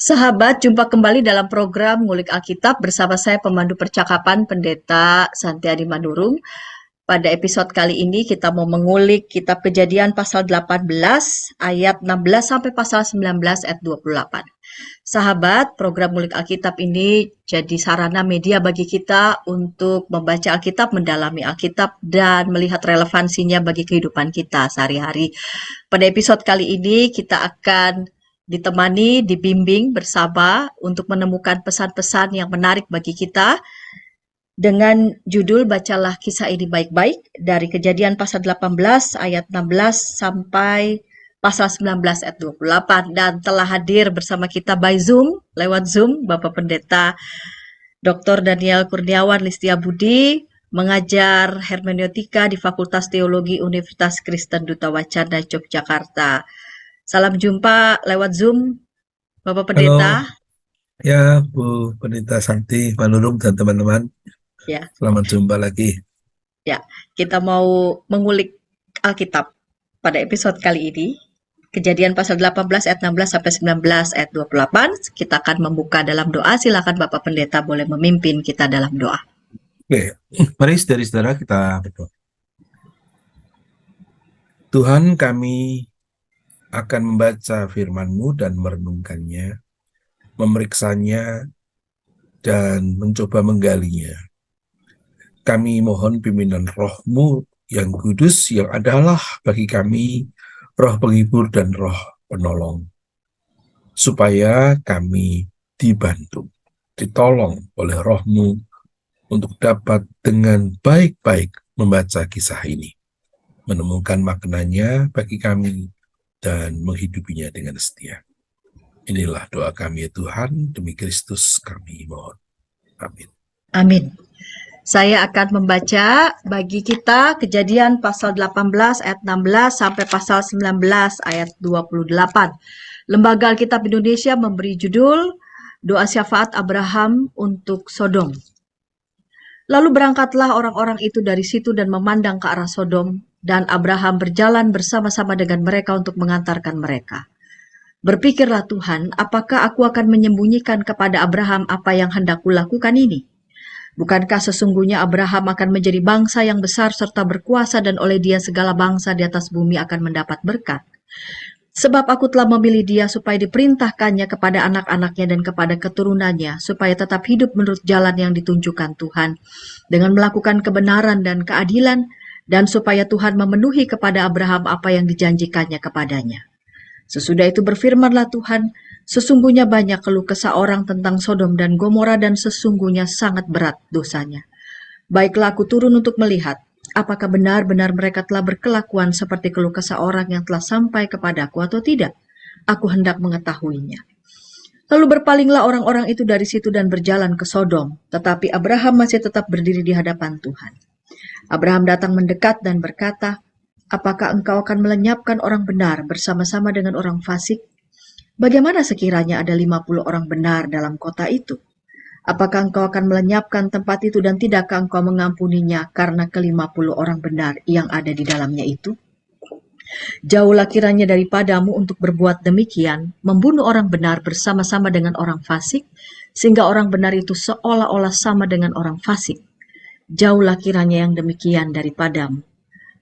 Sahabat, jumpa kembali dalam program Ngulik Alkitab bersama saya pemandu percakapan Pendeta Santiadi Manurung. Pada episode kali ini kita mau mengulik kitab Kejadian pasal 18 ayat 16 sampai pasal 19 ayat 28. Sahabat, program Ngulik Alkitab ini jadi sarana media bagi kita untuk membaca Alkitab, mendalami Alkitab, dan melihat relevansinya bagi kehidupan kita sehari-hari. Pada episode kali ini kita akan ditemani, dibimbing bersama untuk menemukan pesan-pesan yang menarik bagi kita dengan judul Bacalah Kisah Ini Baik-Baik dari Kejadian pasal 18 ayat 16 sampai pasal 19 ayat 28, dan telah hadir bersama kita by Zoom, lewat Zoom, Bapak Pendeta Dr. Daniel Kurniawan Listia Budi, mengajar hermeneutika di Fakultas Teologi Universitas Kristen Duta Wacana Yogyakarta. Salam jumpa lewat Zoom, Bapak Pendeta. Halo, ya Bu Pendeta Santi Manurung dan teman-teman. Ya, Selamat jumpa lagi. ya. Kita mau mengulik Alkitab pada episode kali ini. Kejadian pasal 18 ayat 16 sampai 19 ayat 28. Kita akan membuka dalam doa. Silakan Bapak Pendeta boleh memimpin kita dalam doa. Oke, mari saudara-saudara kita berdoa. Tuhan, kami akan membaca firman-Mu dan merenungkannya, memeriksanya, dan mencoba menggalinya. Kami mohon pimpinan Roh-Mu yang kudus, yang adalah bagi kami Roh penghibur dan Roh penolong, supaya kami dibantu, ditolong oleh Roh-Mu untuk dapat dengan baik-baik membaca kisah ini, menemukan maknanya bagi kami, dan menghidupinya dengan setia. Inilah doa kami ya Tuhan, demi Kristus kami mohon. Amin. Amin. Saya akan membaca bagi kita Kejadian pasal 18 ayat 16 sampai pasal 19 ayat 28. Lembaga Alkitab Indonesia memberi judul Doa Syafaat Abraham untuk Sodom. Lalu berangkatlah orang-orang itu dari situ dan memandang ke arah Sodom, dan Abraham berjalan bersama-sama dengan mereka untuk mengantarkan mereka. Berpikirlah Tuhan, apakah aku akan menyembunyikan kepada Abraham apa yang hendak kulakukan ini? Bukankah sesungguhnya Abraham akan menjadi bangsa yang besar serta berkuasa, dan oleh dia segala bangsa di atas bumi akan mendapat berkat? Sebab aku telah memilih dia supaya diperintahkannya kepada anak-anaknya dan kepada keturunannya, supaya tetap hidup menurut jalan yang ditunjukkan Tuhan, dengan melakukan kebenaran dan keadilan, dan supaya Tuhan memenuhi kepada Abraham apa yang dijanjikannya kepadanya. Sesudah itu berfirmanlah Tuhan, sesungguhnya banyak keluh kesah orang tentang Sodom dan Gomora, dan sesungguhnya sangat berat dosanya. Baiklah aku turun untuk melihat, apakah benar-benar mereka telah berkelakuan seperti keluh kesah orang yang telah sampai kepadaku atau tidak? Aku hendak mengetahuinya. Lalu berpalinglah orang-orang itu dari situ dan berjalan ke Sodom, tetapi Abraham masih tetap berdiri di hadapan Tuhan. Abraham datang mendekat dan berkata, apakah engkau akan melenyapkan orang benar bersama-sama dengan orang fasik? Bagaimana sekiranya ada 50 orang benar dalam kota itu? Apakah engkau akan melenyapkan tempat itu dan tidakkah engkau mengampuninya karena ke-50 orang benar yang ada di dalamnya itu? Jauhlah kiranya daripadamu untuk berbuat demikian, membunuh orang benar bersama-sama dengan orang fasik, sehingga orang benar itu seolah-olah sama dengan orang fasik. Jauhlah kiranya yang demikian daripadamu.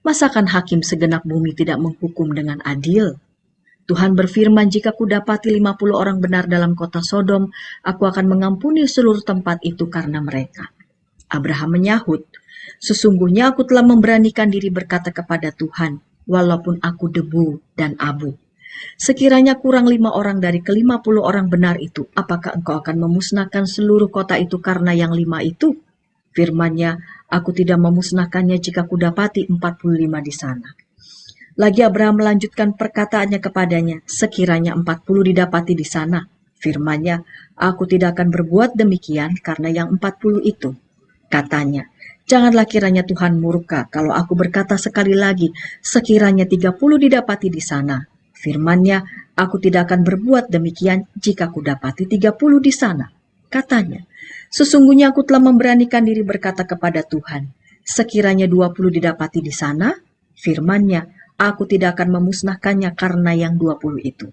Masakan hakim segenap bumi tidak menghukum dengan adil? Tuhan berfirman, jika kudapati 50 orang benar dalam kota Sodom, aku akan mengampuni seluruh tempat itu karena mereka. Abraham menyahut, sesungguhnya aku telah memberanikan diri berkata kepada Tuhan, walaupun aku debu dan abu. Sekiranya kurang 5 orang dari ke-50 orang benar itu, apakah engkau akan memusnahkan seluruh kota itu karena yang 5 itu? Firman-Nya, aku tidak memusnahkannya jika kudapati 45 di sana. Lagi Abraham melanjutkan perkataannya kepadanya, sekiranya 40 didapati di sana. Firman-Nya, aku tidak akan berbuat demikian karena yang 40 itu. Katanya, janganlah kiranya Tuhan murka kalau aku berkata sekali lagi, sekiranya 30 didapati di sana. Firman-Nya, aku tidak akan berbuat demikian jika kudapati 30 di sana. Katanya, sesungguhnya aku telah memberanikan diri berkata kepada Tuhan, sekiranya 20 didapati di sana. Firman-Nya, aku tidak akan memusnahkannya karena yang 20 itu.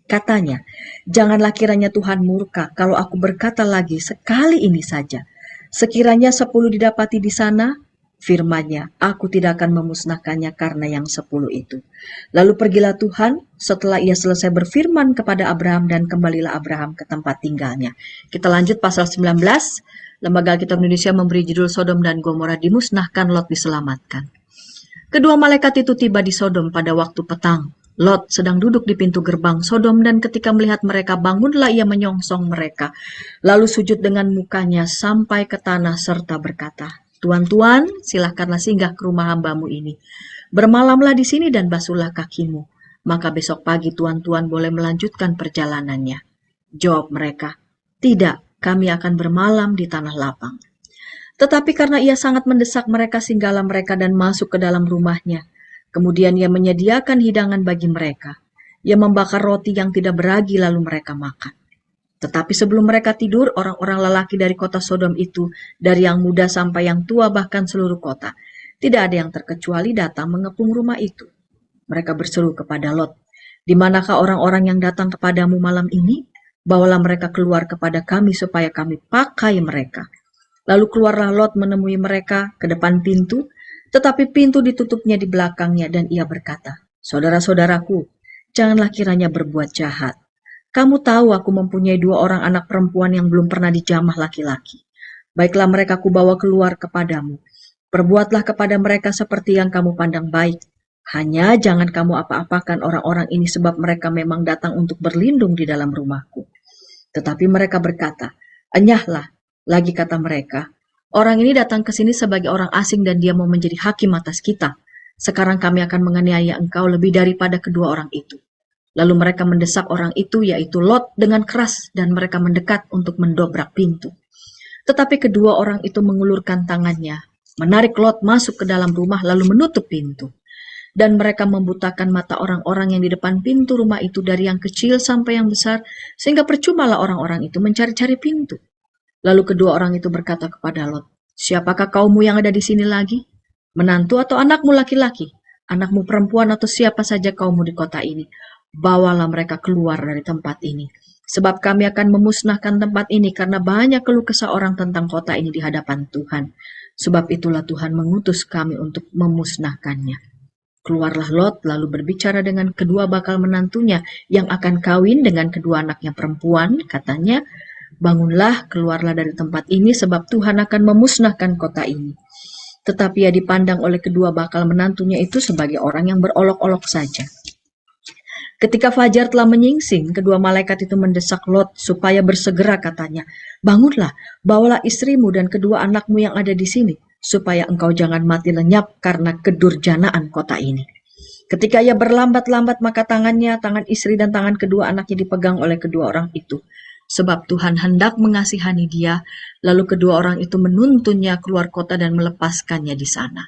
Katanya, "Janganlah kiranya Tuhan murka kalau aku berkata lagi sekali ini saja. Sekiranya 10 didapati di sana, firman-Nya, aku tidak akan memusnahkannya karena yang 10 itu." Lalu pergilah Tuhan setelah ia selesai berfirman kepada Abraham, dan kembalilah Abraham ke tempat tinggalnya. Kita lanjut pasal 19. Lembaga Alkitab Indonesia memberi judul Sodom dan Gomora dimusnahkan, Lot diselamatkan. Kedua malaikat itu tiba di Sodom pada waktu petang. Lot sedang duduk di pintu gerbang Sodom, dan ketika melihat mereka, bangunlah ia menyongsong mereka, lalu sujud dengan mukanya sampai ke tanah serta berkata, "Tuan-tuan, silahkanlah singgah ke rumah hambamu ini. Bermalamlah di sini dan basuhlah kakimu. Maka besok pagi tuan-tuan boleh melanjutkan perjalanannya." Jawab mereka, "Tidak, kami akan bermalam di tanah lapang." Tetapi karena ia sangat mendesak mereka, singgahlah mereka dan masuk ke dalam rumahnya. Kemudian ia menyediakan hidangan bagi mereka. Ia membakar roti yang tidak beragi, lalu mereka makan. Tetapi sebelum mereka tidur, orang-orang lelaki dari kota Sodom itu, dari yang muda sampai yang tua, bahkan seluruh kota, tidak ada yang terkecuali datang mengepung rumah itu. Mereka berseru kepada Lot, "Di manakah orang-orang yang datang kepadamu malam ini? Bawalah mereka keluar kepada kami supaya kami pakai mereka." Lalu keluarlah Lot menemui mereka ke depan pintu, tetapi pintu ditutupnya di belakangnya, dan ia berkata, "Saudara-saudaraku, janganlah kiranya berbuat jahat. Kamu tahu aku mempunyai 2 orang anak perempuan yang belum pernah dijamah laki-laki. Baiklah mereka kubawa keluar kepadamu. Perbuatlah kepada mereka seperti yang kamu pandang baik. Hanya jangan kamu apa-apakan orang-orang ini, sebab mereka memang datang untuk berlindung di dalam rumahku." Tetapi mereka berkata, "Enyahlah," lagi kata mereka, "orang ini datang ke sini sebagai orang asing dan dia mau menjadi hakim atas kita. Sekarang kami akan menganiaya engkau lebih daripada kedua orang itu." Lalu mereka mendesak orang itu, yaitu Lot, dengan keras, dan mereka mendekat untuk mendobrak pintu. Tetapi kedua orang itu mengulurkan tangannya, menarik Lot masuk ke dalam rumah, lalu menutup pintu. Dan mereka membutakan mata orang-orang yang di depan pintu rumah itu, dari yang kecil sampai yang besar, sehingga percumalah orang-orang itu mencari-cari pintu. Lalu kedua orang itu berkata kepada Lot, "Siapakah kaummu yang ada di sini lagi? Menantu atau anakmu laki-laki? Anakmu perempuan atau siapa saja kaummu di kota ini? Bawalah mereka keluar dari tempat ini. Sebab kami akan memusnahkan tempat ini karena banyak keluh kesah orang tentang kota ini di hadapan Tuhan. Sebab itulah Tuhan mengutus kami untuk memusnahkannya." Keluarlah Lot lalu berbicara dengan kedua bakal menantunya yang akan kawin dengan kedua anaknya perempuan. Katanya, "Bangunlah, keluarlah dari tempat ini, sebab Tuhan akan memusnahkan kota ini." Tetapi ia dipandang oleh kedua bakal menantunya itu sebagai orang yang berolok-olok saja. Ketika fajar telah menyingsing, kedua malaikat itu mendesak Lot supaya bersegera, katanya, "Bangunlah, bawalah istrimu dan kedua anakmu yang ada di sini, supaya engkau jangan mati lenyap karena kedurjanaan kota ini." Ketika ia berlambat-lambat, maka tangannya, tangan istri dan tangan kedua anaknya dipegang oleh kedua orang itu. Sebab Tuhan hendak mengasihani dia, lalu kedua orang itu menuntunnya keluar kota dan melepaskannya di sana.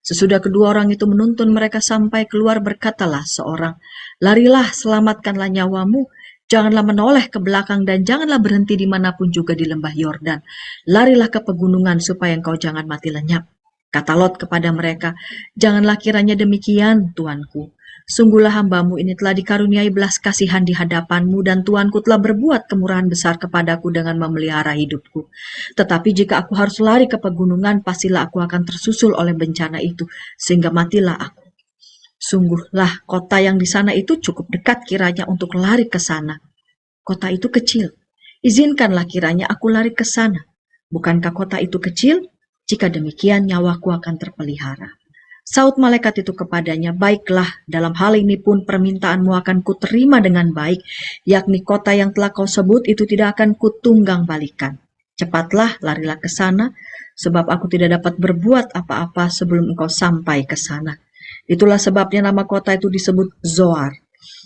Sesudah kedua orang itu menuntun mereka sampai keluar, berkatalah seorang, "Larilah, selamatkanlah nyawamu. Janganlah menoleh ke belakang dan janganlah berhenti dimanapun juga di lembah Yordan. Larilah ke pegunungan supaya engkau jangan mati lenyap." Kata Lot kepada mereka, "Janganlah kiranya demikian, tuanku. Sungguhlah hambamu ini telah dikaruniai belas kasihan di hadapanmu, dan tuanku telah berbuat kemurahan besar kepadaku dengan memelihara hidupku. Tetapi jika aku harus lari ke pegunungan, pastilah aku akan tersusul oleh bencana itu, sehingga matilah aku. Sungguhlah kota yang di sana itu cukup dekat kiranya untuk lari ke sana. Kota itu kecil. Izinkanlah kiranya aku lari ke sana. Bukankah kota itu kecil? Jika demikian, nyawaku akan terpelihara." Saut malaikat itu kepadanya, "Baiklah, dalam hal ini pun permintaanmu akan kuterima dengan baik, yakni kota yang telah kau sebut itu tidak akan kutunggang balikan. Cepatlah, larilah ke sana, sebab aku tidak dapat berbuat apa-apa sebelum engkau sampai ke sana." Itulah sebabnya nama kota itu disebut Zoar.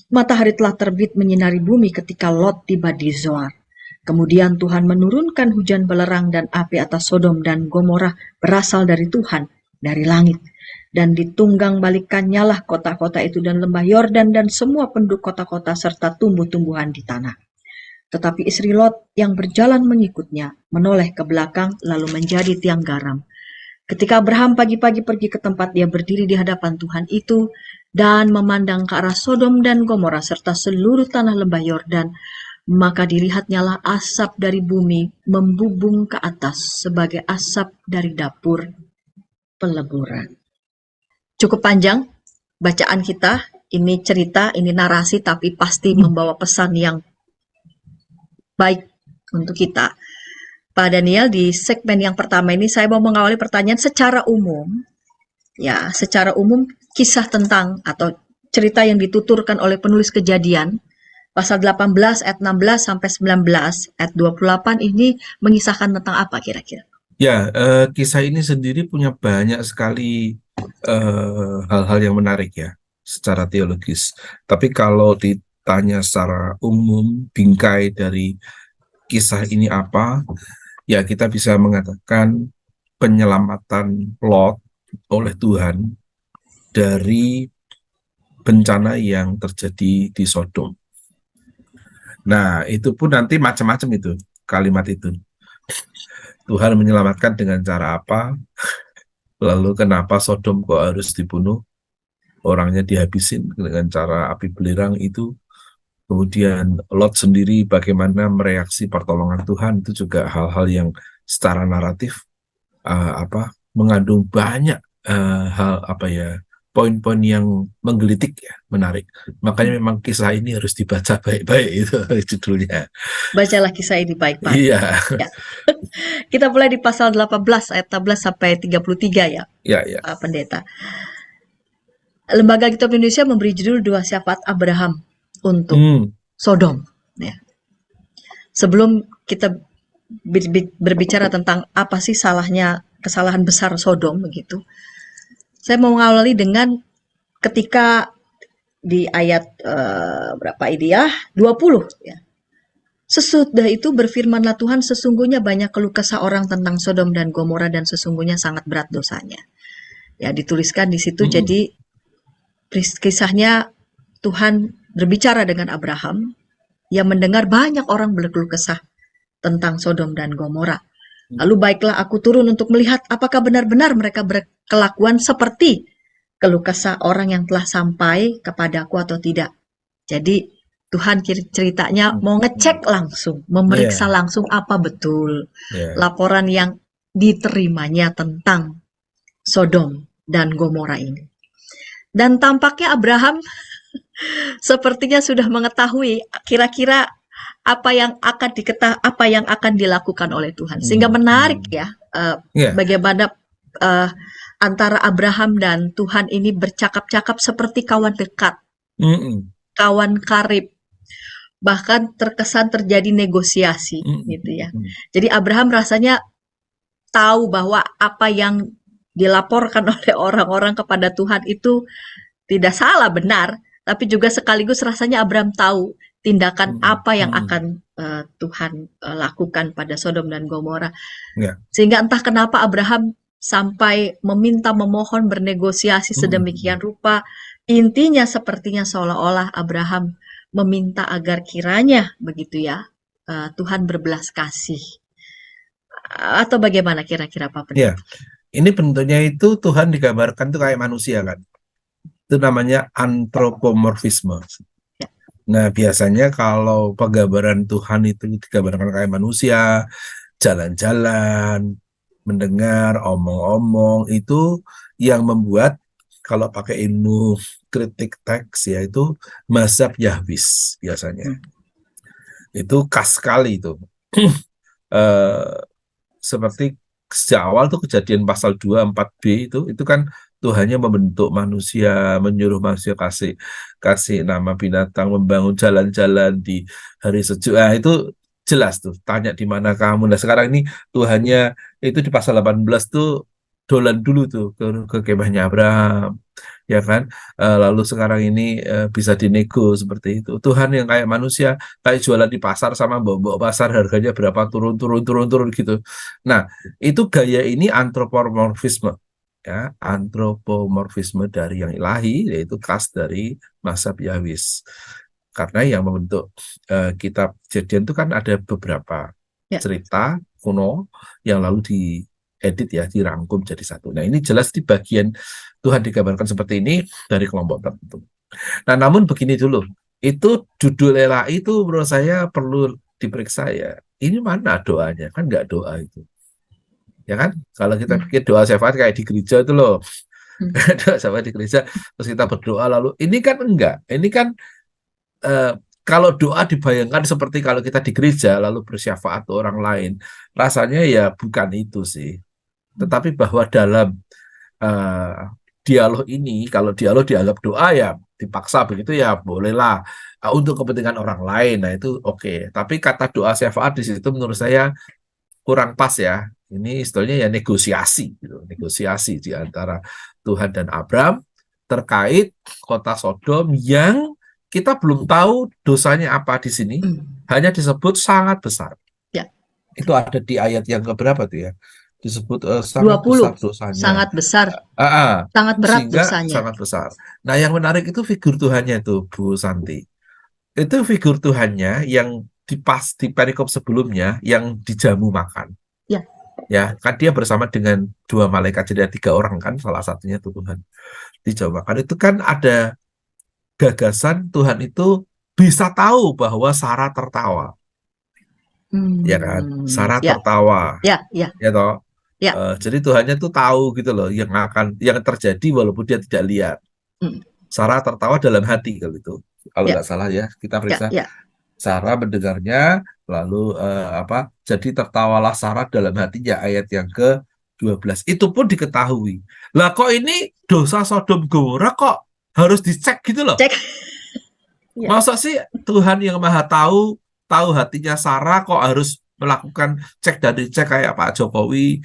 Matahari telah terbit menyinari bumi ketika Lot tiba di Zoar. Kemudian Tuhan menurunkan hujan belerang dan api atas Sodom dan Gomorrah berasal dari Tuhan, dari langit. Dan ditunggang balikannya lah kota-kota itu dan lembah Yordan dan semua penduduk kota-kota serta tumbuh-tumbuhan di tanah. Tetapi istri Lot yang berjalan mengikutnya menoleh ke belakang lalu menjadi tiang garam. Ketika Abraham pagi-pagi pergi ke tempat dia berdiri di hadapan Tuhan itu, dan memandang ke arah Sodom dan Gomora serta seluruh tanah lembah Yordan, maka dilihatnyalah asap dari bumi membubung ke atas sebagai asap dari dapur peleburan. Cukup panjang bacaan kita, ini cerita, ini narasi, tapi pasti membawa pesan yang baik untuk kita. Pak Daniel, di segmen yang pertama ini saya mau mengawali pertanyaan secara umum. Ya, secara umum kisah tentang atau cerita yang dituturkan oleh penulis Kejadian pasal 18 ayat 16 sampai 19 ayat 28 ini mengisahkan tentang apa kira-kira? Ya, kisah ini sendiri punya banyak sekali hal-hal yang menarik ya, secara teologis. Tapi kalau ditanya secara umum, bingkai dari kisah ini apa, ya kita bisa mengatakan penyelamatan Lot oleh Tuhan dari bencana yang terjadi di Sodom. Nah, itu pun nanti macam-macam itu, kalimat itu. Tuhan menyelamatkan dengan cara apa? Lalu kenapa Sodom kok harus dibunuh? Orangnya dihabisin dengan cara api belerang itu. Kemudian Lot sendiri bagaimana mereaksi pertolongan Tuhan, itu juga hal-hal yang secara naratif mengandung banyak hal poin-poin yang menggelitik ya, menarik. Makanya memang kisah ini harus dibaca baik-baik, itu judulnya. Bacalah kisah ini baik-baik. Iya. Ya. Kita mulai di pasal 18 ayat 16 sampai 33 ya, Ya. Pak Pendeta. Lembaga Kitab Indonesia memberi judul Dua Syafaat Abraham untuk Sodom. Ya. Sebelum kita berbicara tentang apa sih kesalahan besar Sodom begitu, saya mau mengawali dengan ketika di ayat berapa ini ya? 20 ya. Sesudah itu berfirmanlah Tuhan, sesungguhnya banyak keluh kesah orang tentang Sodom dan Gomora dan sesungguhnya sangat berat dosanya. Ya, dituliskan di situ. Jadi kisahnya Tuhan berbicara dengan Abraham yang mendengar banyak orang berkeluh kesah tentang Sodom dan Gomora. Lalu baiklah aku turun untuk melihat apakah benar-benar mereka berkelakuan seperti keluh kesah orang yang telah sampai kepadaku atau tidak. Jadi Tuhan ceritanya mau ngecek langsung, memeriksa langsung apa betul laporan yang diterimanya tentang Sodom dan Gomora ini. Dan tampaknya Abraham sepertinya sudah mengetahui kira-kira apa yang akan dilakukan oleh Tuhan. Sehingga menarik ya, bagaimana antara Abraham dan Tuhan ini bercakap-cakap seperti kawan dekat, kawan karib. Bahkan terkesan terjadi negosiasi gitu ya. Jadi Abraham rasanya tahu bahwa apa yang dilaporkan oleh orang-orang kepada Tuhan itu tidak salah, benar, tapi juga sekaligus rasanya Abraham tahu tindakan apa yang akan Tuhan lakukan pada Sodom dan Gomora. Sehingga entah kenapa Abraham sampai memohon, bernegosiasi sedemikian rupa. Intinya sepertinya seolah-olah Abraham meminta agar kiranya begitu ya, Tuhan berbelas kasih. Atau bagaimana kira-kira Pak Pendeta? Ya, ini bentuknya itu Tuhan digambarkan tuh kayak manusia kan. Itu namanya antropomorfisme. Ya. Nah, biasanya kalau penggambaran Tuhan itu digambarkan kayak manusia, jalan-jalan, mendengar, omong-omong, itu yang membuat kalau pakai ilmu kritik teks yaitu mazhab Yahwis biasanya. Itu khas sekali itu. Seperti sejak awal tuh Kejadian pasal 24b itu kan Tuhannya membentuk manusia, menyuruh manusia kasih nama binatang, membangun jalan-jalan di hari sejuk. Nah, itu jelas tuh, tanya di mana kamu. Nah, sekarang ini Tuhannya itu di pasal 18 tuh dolan dulu tuh ke kemahnya Abraham, ya kan? Lalu sekarang ini bisa dinego seperti itu. Tuhan yang kayak manusia, kayak jualan di pasar sama bawa pasar harganya berapa turun gitu. Nah, itu gaya ini antropomorfisme, ya, antropomorfisme dari yang ilahi, yaitu khas dari mazhab Yahwis. Karena yang membentuk kitab Kejadian itu kan ada beberapa cerita kuno yang lalu diedit ya, dirangkum jadi satu. Nah, ini jelas di bagian Tuhan digambarkan seperti ini dari kelompok tertentu. Nah, namun begini dulu, itu judul Ela itu menurut saya perlu diperiksa ya. Ini mana doanya? Kan nggak doa itu. Ya kan? Kalau kita Hmm. pikir doa syafaat kayak di gereja itu loh. Hmm. Doa syafaat di gereja, terus kita berdoa lalu. Ini kan enggak. Ini kan eh, kalau doa dibayangkan seperti kalau kita di gereja lalu bersyafaat ke orang lain, rasanya ya bukan itu sih. Tetapi bahwa dalam eh, dialog ini, kalau dialog dianggap doa ya dipaksa begitu ya bolehlah. Untuk kepentingan orang lain, nah itu oke. Tapi kata doa syafaat di situ menurut saya kurang pas ya. Ini istilahnya ya negosiasi gitu, negosiasi di antara Tuhan dan Abram terkait kota Sodom yang kita belum tahu dosanya apa di sini, Hmm. hanya disebut sangat besar. Ya, Itu ada di ayat yang keberapa tuh ya? Disebut sangat 20. besar dosanya. Sangat besar, Ah, ah, sangat berat sehingga dosanya. sangat besar. Nah, yang menarik itu figur Tuhannya tuh, Bu Santi. Itu figur Tuhannya yang di perikop sebelumnya yang dijamu makan. Ya. Ya, kan dia bersama dengan dua malaikat, jadi ada tiga orang kan, salah satunya itu Tuhan. Dijamu makan itu kan ada gagasan Tuhan itu bisa tahu bahwa Sarah tertawa, ya kan? Sarah Ya, tertawa, ya, ya, ya toh. ya. Jadi Tuhannya tuh tahu gitu loh yang terjadi walaupun dia tidak lihat. Hmm. Sarah tertawa dalam hati kalau itu. Kalau Ya, nggak salah ya, kita ya, periksa. ya. Sarah mendengarnya, lalu apa? Jadi tertawalah Sarah dalam hatinya ayat yang ke-12. Itu pun diketahui. Lah kok ini dosa Sodom Gomora kok harus dicek gitu loh. Cek. Ya. Masa sih Tuhan yang Maha tahu, tahu hatinya Sarah kok harus melakukan cek dari cek kayak Pak Jokowi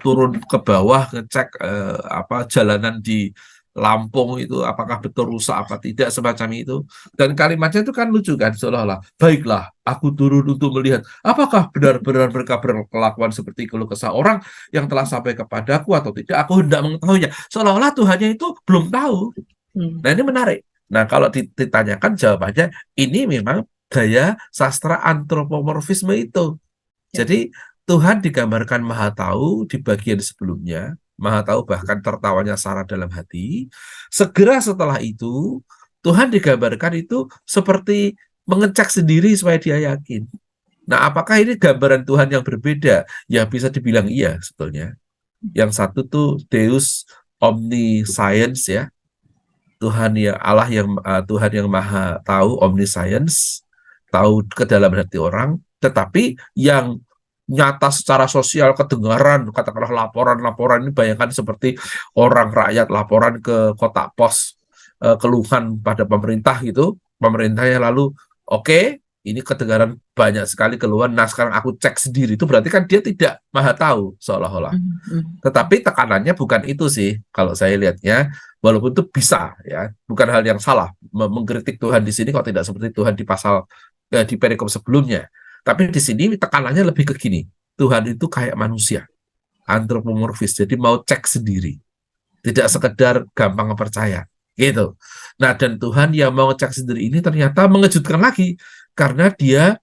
turun ke bawah ngecek apa jalanan di Lampung itu apakah betul rusak apa tidak semacam itu. Dan kalimatnya itu kan lucu kan seolah-olah baiklah aku turun untuk melihat apakah benar-benar mereka berkelakuan seperti keluh kesah orang yang telah sampai kepadaku atau tidak aku hendak mengetahuinya. Seolah-olah Tuhannya itu belum tahu. Hmm. Nah, ini menarik. Nah, kalau ditanyakan jawabannya, ini memang gaya sastra antropomorfisme itu. Ya. Jadi, Tuhan digambarkan maha tahu di bagian sebelumnya, maha tahu bahkan tertawanya Sarah dalam hati. Segera setelah itu, Tuhan digambarkan itu seperti mengecek sendiri supaya dia yakin. Nah, apakah ini gambaran Tuhan yang berbeda? Ya, bisa dibilang iya sebetulnya. Yang satu tuh Deus Omniscience ya, Tuhan yang Allah yang Tuhan yang maha tahu omniscience, tahu ke dalam hati orang, tetapi yang nyata secara sosial kedengaran katakanlah laporan-laporan ini bayangkan seperti orang rakyat laporan ke kotak pos keluhan pada pemerintah gitu, pemerintahnya lalu oke, ini kedengaran banyak sekali keluhan, nah sekarang aku cek sendiri, itu berarti kan dia tidak maha tahu seolah-olah. Hmm. Hmm. Tetapi tekanannya bukan itu sih, kalau saya lihatnya, walaupun itu bisa ya, bukan hal yang salah mengkritik Tuhan di sini kok tidak seperti Tuhan di pasal di perikop sebelumnya. Tapi di sini tekanannya lebih ke gini, Tuhan itu kayak manusia, antropomorfis, jadi mau cek sendiri, tidak sekedar gampang percaya, gitu. Nah, dan Tuhan yang mau cek sendiri ini ternyata mengejutkan lagi, karena dia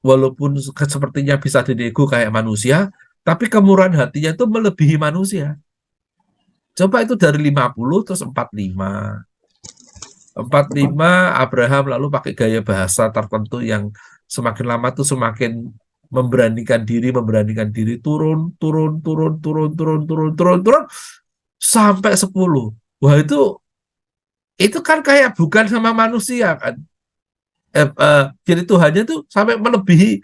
walaupun sepertinya bisa dinego kayak manusia, tapi kemurahan hatinya itu melebihi manusia. Coba itu dari 50 terus 45. 45 Abraham lalu pakai gaya bahasa tertentu yang semakin lama tuh semakin memberanikan diri turun turun turun turun turun turun turun turun sampai 10. Wah, itu kan kayak bukan sama manusia kan. Jadi Tuhannya tuh sampai melebihi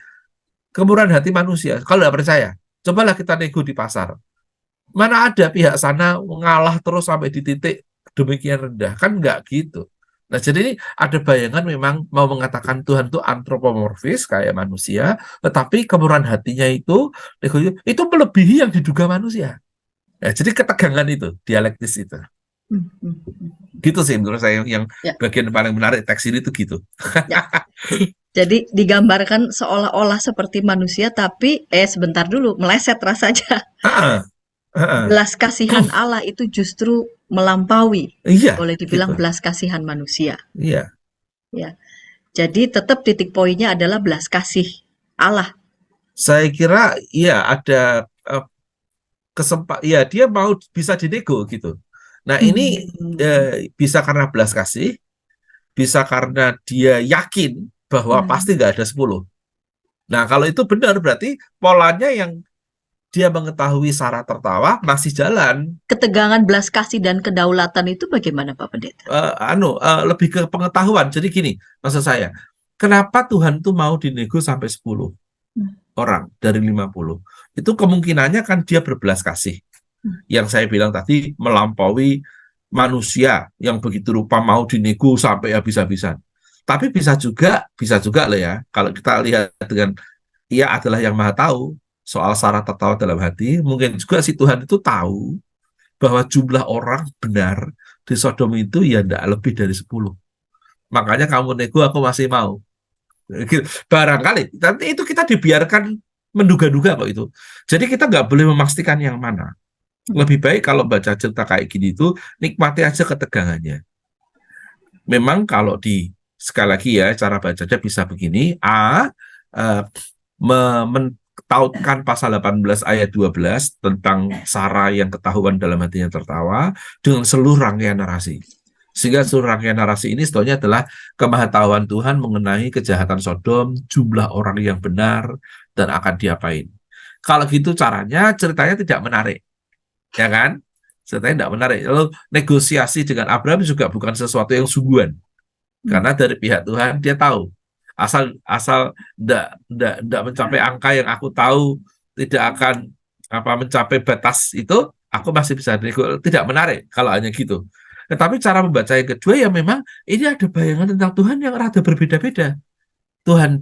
kemurahan hati manusia. Kalau nggak percaya, cobalah kita nego di pasar. Mana ada pihak sana ngalah terus sampai di titik demikian rendah. Kan nggak gitu. Nah, jadi ini ada bayangan memang mau mengatakan Tuhan itu antropomorfis kayak manusia, tetapi kemurahan hatinya itu melebihi yang diduga manusia. Ya, jadi ketegangan itu, dialektis itu. Hmm. Hmm. Hmm. Gitu sih menurut saya yang Ya, bagian paling menarik teks ini tuh gitu. ya. Jadi digambarkan seolah-olah seperti manusia, tapi sebentar dulu, meleset rasanya. Ah, ah, ah. Belas kasihan Allah itu justru melampaui, Iya, boleh gitu. dibilang belas kasihan manusia. Iya. Ya, jadi tetap titik poinnya adalah belas kasih Allah. Saya kira iya ada ya dia mau bisa dinego gitu. Nah, ini bisa karena belas kasih, bisa karena dia yakin bahwa pasti nggak ada 10. Nah, kalau itu benar berarti polanya yang dia mengetahui Sarah tertawa masih jalan. Ketegangan belas kasih dan kedaulatan itu bagaimana Pak Pendeta? Lebih ke pengetahuan. Jadi gini, maksud saya, kenapa Tuhan tuh mau dinego sampai 10 orang dari 50? Itu kemungkinannya kan dia berbelas kasih. Yang saya bilang tadi melampaui manusia yang begitu rupa mau dinego sampai habis-habisan. Tapi bisa juga lah ya, kalau kita lihat dengan ia adalah yang maha tahu soal Sarah tertawa dalam hati, mungkin juga si Tuhan itu tahu bahwa jumlah orang benar di Sodom itu ya tidak lebih dari 10. Makanya kamu nego aku masih mau. Barangkali nanti itu kita dibiarkan menduga-duga kok itu. Jadi kita nggak boleh memastikan yang mana. Lebih baik kalau baca cerita kayak gini itu nikmati aja ketegangannya. Memang kalau sekali lagi ya cara bacanya bisa begini. Tautkan pasal 18 ayat 12 tentang Sarah yang ketahuan dalam hatinya tertawa dengan seluruh rangkaian narasi. Sehingga seluruh rangkaian narasi ini sebetulnya adalah kemahatauan Tuhan mengenai kejahatan Sodom, jumlah orang yang benar, dan akan diapain. Kalau gitu caranya, ceritanya tidak menarik. Ya kan? Ceritanya tidak menarik. Lalu negosiasi dengan Abraham juga bukan sesuatu yang sungguhan. Karena dari pihak Tuhan, dia tahu asal tidak mencapai angka yang aku tahu tidak akan mencapai batas itu, aku masih bisa tidak menarik kalau hanya gitu. Tetapi cara membaca yang kedua ya memang ini ada bayangan tentang Tuhan yang rada berbeda-beda. Tuhan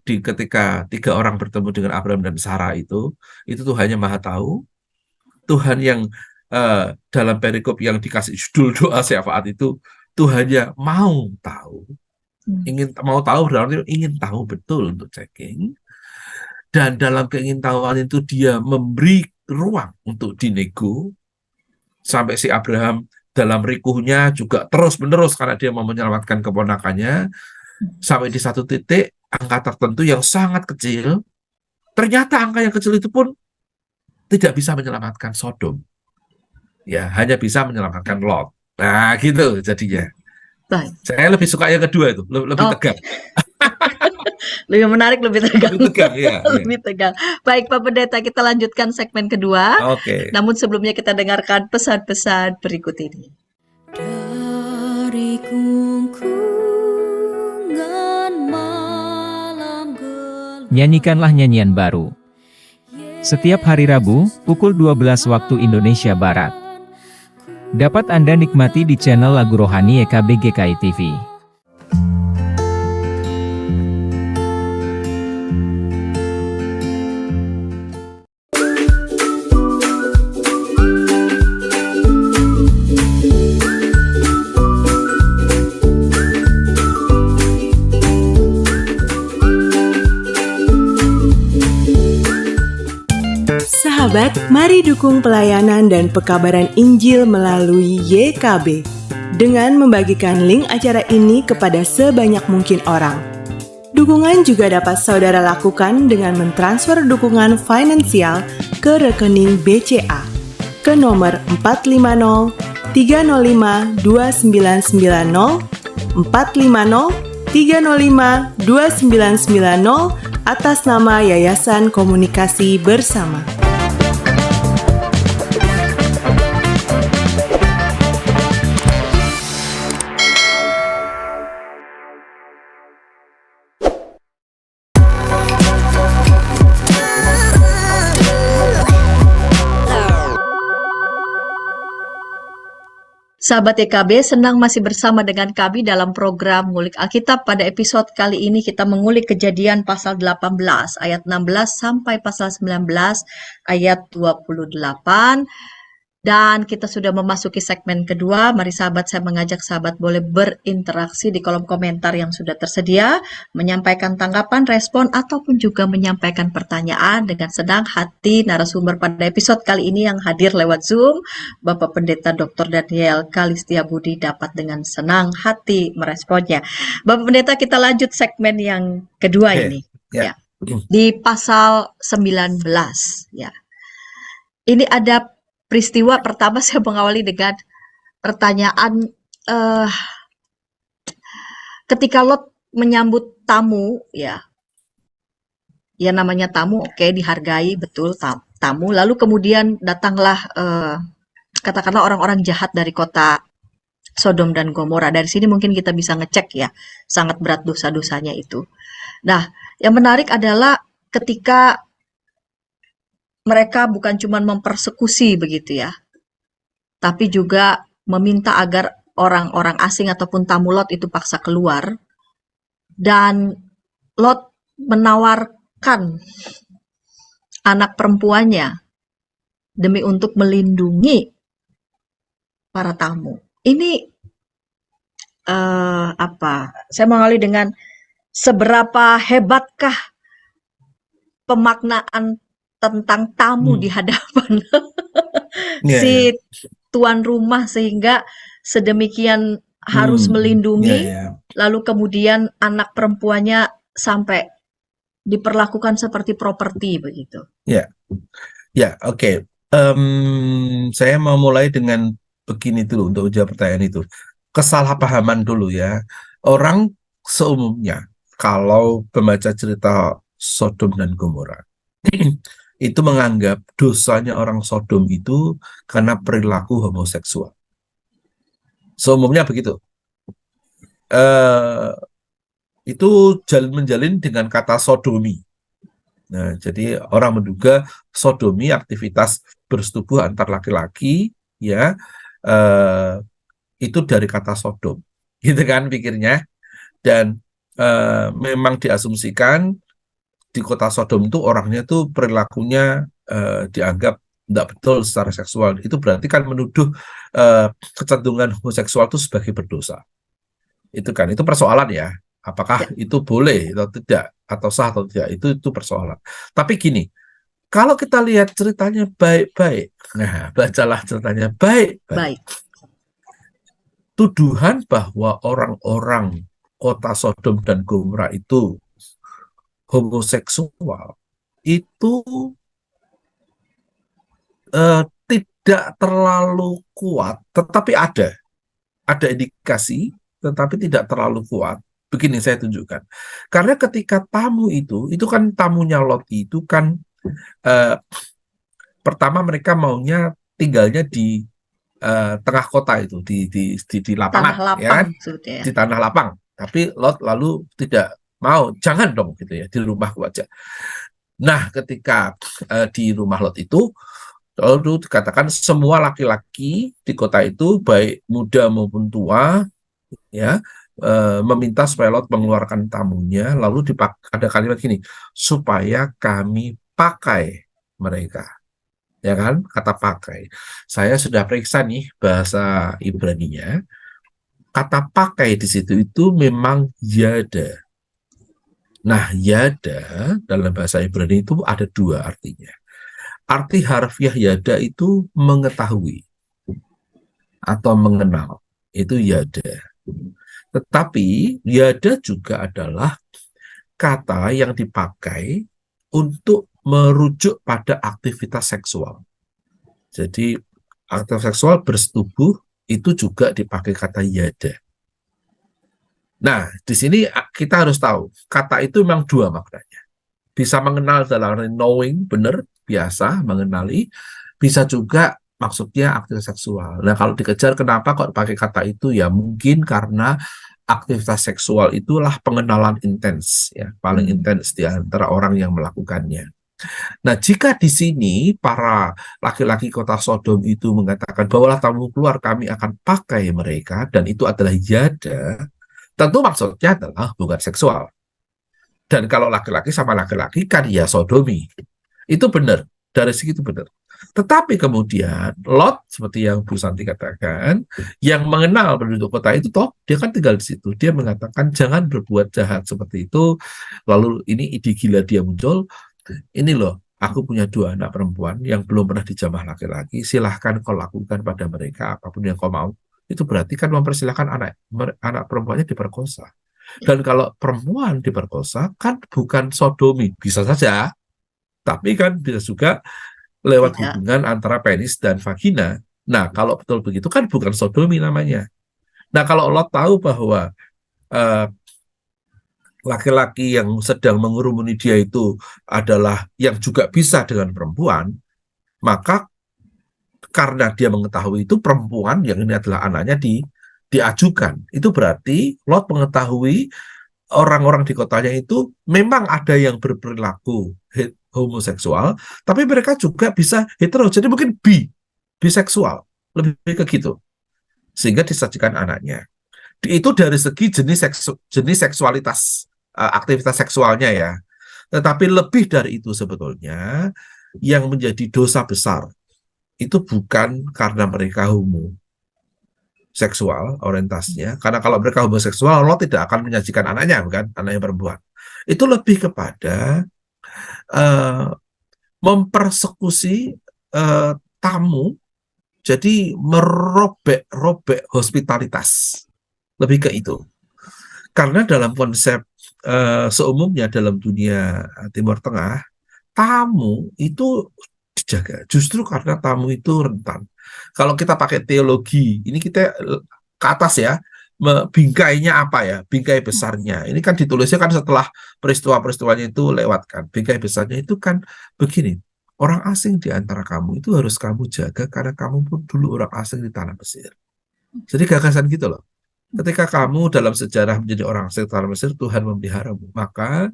ketika 3 orang bertemu dengan Abraham dan Sarah itu Tuhannya maha tahu. Tuhan yang dalam perikop yang dikasih judul doa syafaat itu Tuhannya mau tahu. Mau tahu berarti ingin tahu betul untuk checking, dan dalam keingintahuan itu dia memberi ruang untuk dinego sampai si Abraham dalam rikuhnya juga terus menerus karena dia mau menyelamatkan keponakannya sampai di satu titik angka tertentu yang sangat kecil, ternyata angka yang kecil itu pun tidak bisa menyelamatkan Sodom, ya hanya bisa menyelamatkan Lot. Nah gitu jadinya. Baik. Saya lebih suka yang kedua itu, lebih tegang. Lebih menarik, lebih tegang. Lebih tegang, ya. Lebih tegang. Baik Pak Pendeta, kita lanjutkan segmen kedua. Oke. Namun sebelumnya kita dengarkan pesan-pesan berikut ini. Dari kungkungan malam gelap. Nyanyikanlah nyanyian baru. Setiap hari Rabu, pukul 12 waktu Indonesia Barat. Dapat Anda nikmati di channel Lagu Rohani YKB GKI TV. Sahabat, mari dukung pelayanan dan pekabaran Injil melalui YKB dengan membagikan link acara ini kepada sebanyak mungkin orang. Dukungan juga dapat saudara lakukan dengan mentransfer dukungan finansial ke rekening BCA ke nomor 450 305 2990 450 305 2990 atas nama Yayasan Komunikasi Bersama. Sahabat YKB, senang masih bersama dengan kami dalam program Ngulik Alkitab. Pada episode kali ini kita mengulik Kejadian pasal 18 ayat 16 sampai pasal 19 ayat 28. Dan kita sudah memasuki segmen kedua. Mari sahabat, saya mengajak sahabat boleh berinteraksi di kolom komentar yang sudah tersedia, menyampaikan tanggapan, respon, ataupun juga menyampaikan pertanyaan dengan senang hati. Narasumber pada episode kali ini yang hadir lewat Zoom, Bapak Pendeta Dr. Daniel Kalistia Budi, dapat dengan senang hati meresponnya. Bapak Pendeta, kita lanjut segmen yang kedua ini. Ya. Di pasal 19, ya. ini ada peristiwa pertama saya mengawali dengan pertanyaan eh, ketika Lot menyambut tamu ya namanya tamu oke dihargai betul tamu lalu kemudian datanglah katakanlah orang-orang jahat dari kota Sodom dan Gomora. Dari sini mungkin kita bisa ngecek ya sangat berat dosa-dosanya itu. Nah, yang menarik adalah ketika mereka bukan cuma mempersekusi begitu ya, tapi juga meminta agar orang-orang asing ataupun tamu Lot itu paksa keluar. Dan Lot menawarkan anak perempuannya demi untuk melindungi para tamu. Ini saya mengawali dengan seberapa hebatkah pemaknaan tentang tamu di hadapan Iya, si iya. tuan rumah sehingga sedemikian harus Iya, melindungi, iya. lalu kemudian anak perempuannya sampai diperlakukan seperti properti begitu. Ya, ya, oke. Saya mau mulai dengan begini dulu untuk jawab pertanyaan itu. Kesalahpahaman dulu ya. Orang seumumnya kalau membaca cerita Sodom dan Gomora itu menganggap dosanya orang Sodom itu karena perilaku homoseksual. Seumumnya begitu. Itu menjalin dengan kata sodomi. Nah, jadi orang menduga sodomi aktivitas bersetubuh antar laki-laki ya itu dari kata sodom, gitu kan pikirnya. Dan memang diasumsikan di kota Sodom itu orangnya tuh perilakunya dianggap tidak betul secara seksual. Itu berarti kan menuduh kecenderungan homoseksual itu sebagai berdosa. Itu kan, itu persoalan ya. Apakah itu boleh atau tidak, atau sah atau tidak, itu persoalan. Tapi gini, kalau kita lihat ceritanya baik-baik, nah bacalah ceritanya baik-baik. Baik. Tuduhan bahwa orang-orang kota Sodom dan Gomora itu homoseksual itu tidak terlalu kuat, tetapi ada indikasi, tetapi tidak terlalu kuat. Begini saya tunjukkan. Karena ketika tamu itu kan tamunya Lot itu kan pertama mereka maunya tinggalnya di tengah kota itu di lapangan, Tanah lapang ya kan? sebetulnya ya. Di tanah lapang. Tapi Lot lalu tidak mau, jangan dong gitu ya, di rumahku aja. Nah, ketika di rumah Lot itu lalu dikatakan semua laki-laki di kota itu baik muda maupun tua ya meminta supaya Lot mengeluarkan tamunya, lalu ada kalimat gini, supaya kami pakai mereka. Ya kan, kata pakai. Saya sudah periksa nih bahasa Ibraninya. Kata pakai di situ itu memang yada. Nah, yada dalam bahasa Ibrani itu ada dua artinya. Arti harfiah yada itu mengetahui atau mengenal. Itu yada. Tetapi yada juga adalah kata yang dipakai untuk merujuk pada aktivitas seksual. Jadi aktivitas seksual bersetubuh itu juga dipakai kata yada. Nah, di sini kita harus tahu kata itu memang dua maknanya. Bisa mengenal dalam arti knowing, benar, biasa, mengenali. Bisa juga maksudnya aktivitas seksual. Nah, kalau dikejar kenapa kok pakai kata itu? Ya mungkin karena aktivitas seksual itulah pengenalan intens, ya paling intens di antara orang yang melakukannya. Nah, jika di sini para laki-laki kota Sodom itu mengatakan bawalah tamu keluar, kami akan pakai mereka, dan itu adalah yada, tentu maksudnya adalah hubungan seksual. Dan kalau laki-laki sama laki-laki kan ya sodomi. Itu benar, dari segi itu benar. Tetapi kemudian Lot, seperti yang Bu Santi katakan, yang mengenal penduduk kota itu toh, dia kan tinggal di situ. Dia mengatakan jangan berbuat jahat seperti itu. Lalu ini ide gila dia muncul. Ini loh, aku punya 2 anak perempuan yang belum pernah dijamah laki-laki. Silahkan kau lakukan pada mereka apapun yang kau mau. Itu berarti kan mempersilahkan anak perempuannya diperkosa. Dan kalau perempuan diperkosa kan bukan sodomi, bisa saja. Tapi kan bisa juga lewat Tidak. hubungan antara penis dan vagina. Nah, kalau betul begitu kan bukan sodomi namanya. Nah, kalau Lot tahu bahwa eh, laki-laki yang sedang mengurumuni dia itu adalah yang juga bisa dengan perempuan, maka karena dia mengetahui itu perempuan yang ini adalah anaknya diajukan. Itu berarti Lot mengetahui orang-orang di kotanya itu memang ada yang berperilaku homoseksual, tapi mereka juga bisa hetero. Jadi mungkin biseksual, lebih ke gitu. Sehingga disajikan anaknya. Itu dari segi jenis seksualitas, aktivitas seksualnya ya. Tetapi lebih dari itu sebetulnya yang menjadi dosa besar itu bukan karena mereka homoseksual orientasinya, karena kalau mereka homoseksual Allah tidak akan menyajikan anaknya, bukan anaknya perempuan. Itu lebih kepada mempersekusi tamu, jadi merobek-robek hospitalitas, lebih ke itu. Karena dalam konsep seumumnya dalam dunia Timur Tengah, tamu itu dijaga. Justru karena tamu itu rentan. Kalau kita pakai teologi, ini kita ke atas ya, bingkainya apa ya? Bingkai besarnya. Ini kan ditulisnya kan setelah peristiwa-peristiwanya itu lewat kan. Bingkai besarnya itu kan begini. Orang asing di antara kamu itu harus kamu jaga karena kamu pun dulu orang asing di tanah Mesir. Jadi gagasan gitu loh. Ketika kamu dalam sejarah menjadi orang asing di tanah Mesir, Tuhan memeliharamu. Maka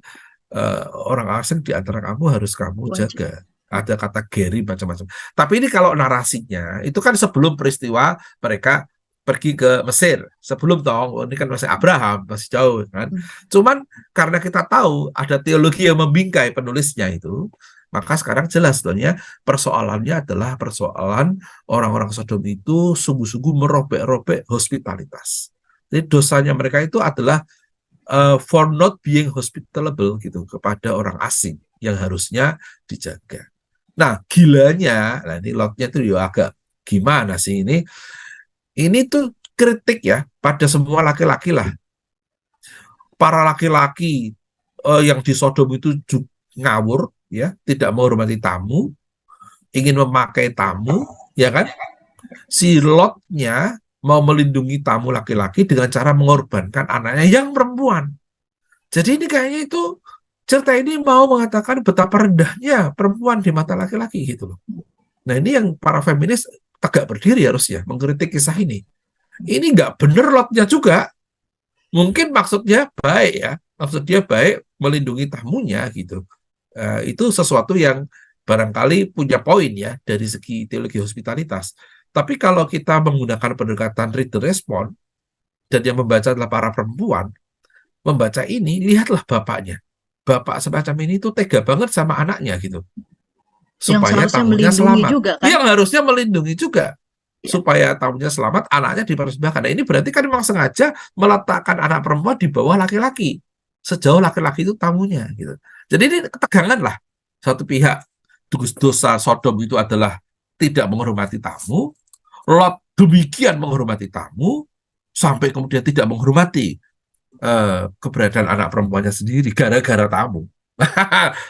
orang asing di antara kamu harus kamu jaga. Ada kata Geri macam-macam. Tapi ini kalau narasinya itu kan sebelum peristiwa mereka pergi ke Mesir. Sebelum ini kan masih Abraham, masih jauh kan. Cuman karena kita tahu ada teologi yang membingkai penulisnya itu, maka sekarang jelas sebenarnya persoalannya adalah persoalan orang-orang Sodom itu sungguh-sungguh merobek-robek hospitalitas. Jadi dosanya mereka itu adalah for not being hospitable gitu kepada orang asing yang harusnya dijaga. Nah, gilanya, nah ini Lotnya tuh ya agak gimana sih ini? Ini tuh kritik ya pada semua laki-laki lah. Para laki-laki yang di Sodom itu ngawur, ya, tidak menghormati tamu, ingin memakai tamu, ya kan? Si Lotnya mau melindungi tamu laki-laki dengan cara mengorbankan anaknya yang perempuan. Jadi ini kayaknya itu cerita ini mau mengatakan betapa rendahnya perempuan di mata laki-laki gitu loh. Nah ini yang para feminis tegak berdiri harusnya mengkritik kisah ini. Ini nggak bener Lotnya juga. Mungkin maksudnya baik ya, maksud dia baik melindungi tamunya gitu. Itu sesuatu yang barangkali punya poin ya dari segi teologi hospitalitas. Tapi kalau kita menggunakan pendekatan read the response dan yang membaca adalah para perempuan, membaca ini lihatlah bapaknya. Bapak semacam ini tuh tega banget sama anaknya gitu. Supaya tamunya selamat. Juga, kan? Yang harusnya melindungi juga. Ya. Supaya tamunya selamat, anaknya dipersembahkan. Nah ini berarti kan memang sengaja meletakkan anak perempuan di bawah laki-laki. Sejauh laki-laki itu tamunya gitu. Jadi ini ketegangan lah. Satu pihak dosa Sodom itu adalah tidak menghormati tamu. Lot demikian menghormati tamu. Sampai kemudian tidak menghormati keberadaan anak perempuannya sendiri gara-gara tamu.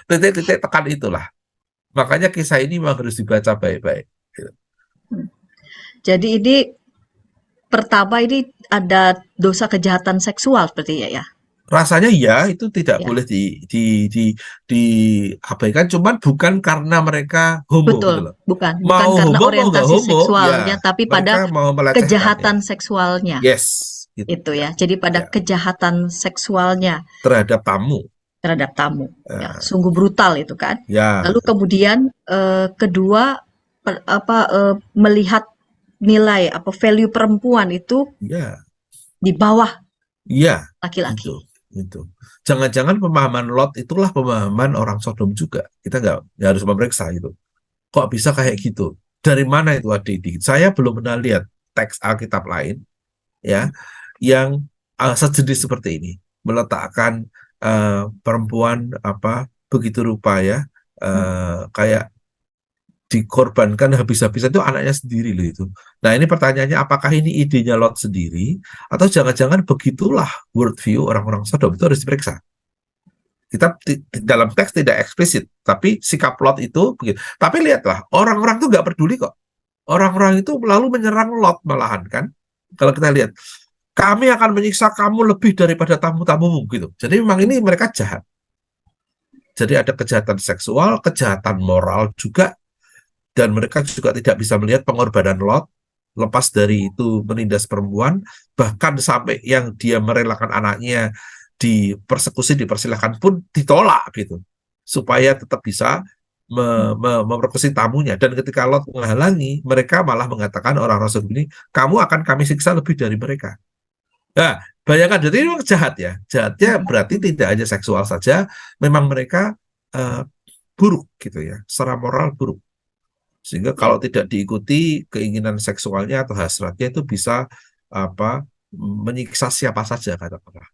Titik-titik tekan itulah. Makanya kisah ini memang harus dibaca baik-baik. Jadi ini pertama ini ada dosa kejahatan seksual seperti ya? Rasanya ya itu tidak boleh diabaikan, cuman bukan karena mereka homo. Betul, gitu loh. bukan Mau karena homo, orientasi homo, seksualnya, ya, tapi pada kejahatan seksualnya. Yes. Gitu. Itu ya, jadi pada kejahatan seksualnya terhadap tamu. Ya, sungguh brutal itu kan. Ya. Lalu kemudian kedua melihat nilai value perempuan itu di bawah laki-laki. Itu. Jangan-jangan pemahaman Lot itulah pemahaman orang Sodom juga. Kita nggak harus memeriksa itu. Kok bisa kayak gitu? Dari mana itu Adidi? Saya belum pernah lihat teks Alkitab lain ya yang sejenis seperti ini, meletakkan perempuan begitu rupa ya kayak dikorbankan habis-habisan itu anaknya sendiri loh itu. Nah ini pertanyaannya, apakah ini idenya Lot sendiri atau jangan-jangan begitulah worldview orang-orang Sodom? Itu harus diperiksa Kita dalam teks tidak eksplisit, tapi sikap Lot itu begitu. Tapi lihatlah, orang-orang itu nggak peduli kok. Orang-orang itu lalu menyerang Lot malahan kan. Kalau kita lihat, kami akan menyiksa kamu lebih daripada tamu-tamumu gitu. Jadi memang ini mereka jahat. Jadi ada kejahatan seksual, kejahatan moral juga, dan mereka juga tidak bisa melihat pengorbanan Lot, lepas dari itu menindas perempuan, bahkan sampai yang dia merelakan anaknya dipersekusi, dipersilahkan pun ditolak gitu, supaya tetap bisa memperkosa tamunya. Dan ketika Lot menghalangi, mereka malah mengatakan orang-orang Sodom ini, kamu akan kami siksa lebih dari mereka. Nah, bayangkan, jadi ini memang jahat ya. Jahatnya berarti tidak hanya seksual saja, memang mereka buruk gitu ya, secara moral buruk. Sehingga kalau tidak diikuti keinginan seksualnya atau hasratnya itu bisa menyiksa siapa saja katakanlah.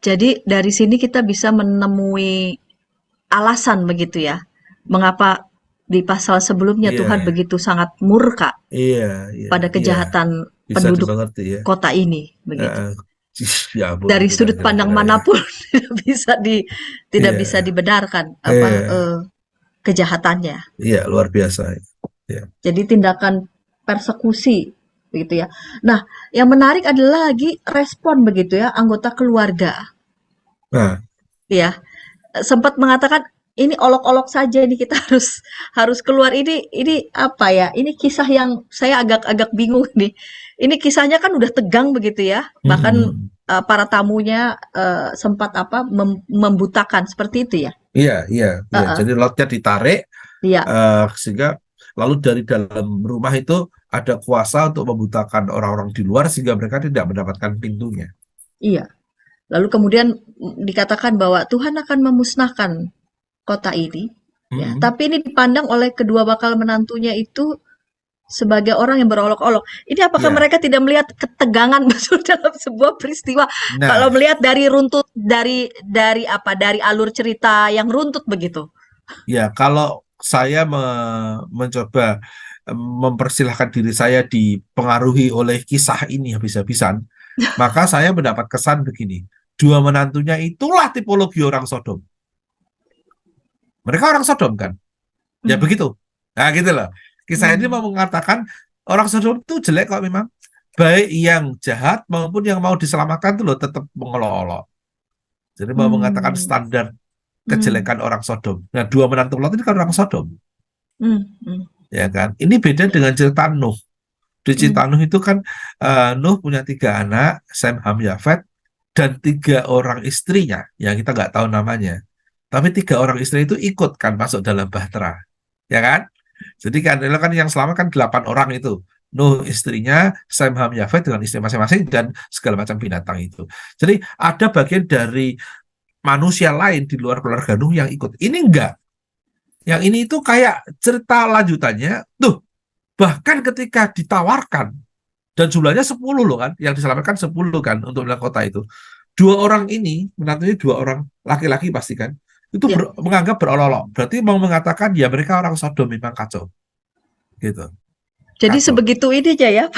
Jadi dari sini kita bisa menemui alasan begitu ya, mengapa di pasal sebelumnya Tuhan begitu sangat murka pada kejahatan penduduk kota ini, begitu. Ya, dari sudut pandang manapun tidak bisa dibenarkan kejahatannya. Iya, luar biasa. Ya. Jadi tindakan persekusi begitu ya. Nah, yang menarik adalah lagi respon begitu ya anggota keluarga. Nah, ya sempat mengatakan ini olok-olok saja, ini kita harus keluar. Ini apa ya? Ini kisah yang saya agak bingung nih. Ini kisahnya kan udah tegang begitu ya. Bahkan para tamunya sempat membutakan seperti itu ya. Iya. Jadi Lotnya ditarik, sehingga lalu dari dalam rumah itu ada kuasa untuk membutakan orang-orang di luar sehingga mereka tidak mendapatkan pintunya. Iya. Lalu kemudian dikatakan bahwa Tuhan akan memusnahkan kota ini. Ya. Tapi ini dipandang oleh kedua bakal menantunya itu sebagai orang yang berolok-olok. Ini apakah mereka tidak melihat ketegangan betul dalam sebuah peristiwa? Nah, kalau melihat dari runtut dari alur cerita yang runtut begitu. Ya, kalau saya mencoba mempersilahkan diri saya dipengaruhi oleh kisah ini habis-habisan, maka saya mendapat kesan begini. Dua menantunya itulah tipologi orang Sodom. Mereka orang Sodom kan? Ya begitu. Nah gitu loh. Kisah ini mau mengatakan orang Sodom itu jelek kok memang. Baik yang jahat maupun yang mau diselamatkan itu loh tetap mengolok-olok. Jadi mau mengatakan standar kejelekan orang Sodom. Nah, dua menantu Lot ini kan orang Sodom. Ya kan? Ini beda dengan cerita Nuh. Di cerita Nuh itu kan Nuh punya 3 anak, Sem, Ham, Yafet, dan 3 orang istrinya yang kita nggak tahu namanya. Tapi 3 orang istri itu ikut kan masuk dalam bahtera. Ya kan? Jadi kan yang selamat kan 8 orang itu. Nuh istrinya, Sem, Ham, Yafet dengan istri masing-masing dan segala macam binatang itu. Jadi ada bagian dari manusia lain di luar keluarga Nuh yang ikut. Ini enggak. Yang ini itu kayak cerita lanjutannya. Tuh, bahkan ketika ditawarkan, dan jumlahnya 10 loh kan, yang diselamatkan 10 kan untuk wilayah kota itu. 2 orang ini, menantunya 2 orang laki-laki pasti kan, itu menganggap berolok-olok. Berarti mau mengatakan ya mereka orang Sodom memang kacau. Gitu. Jadi kacau. Sebegitu ini aja ya,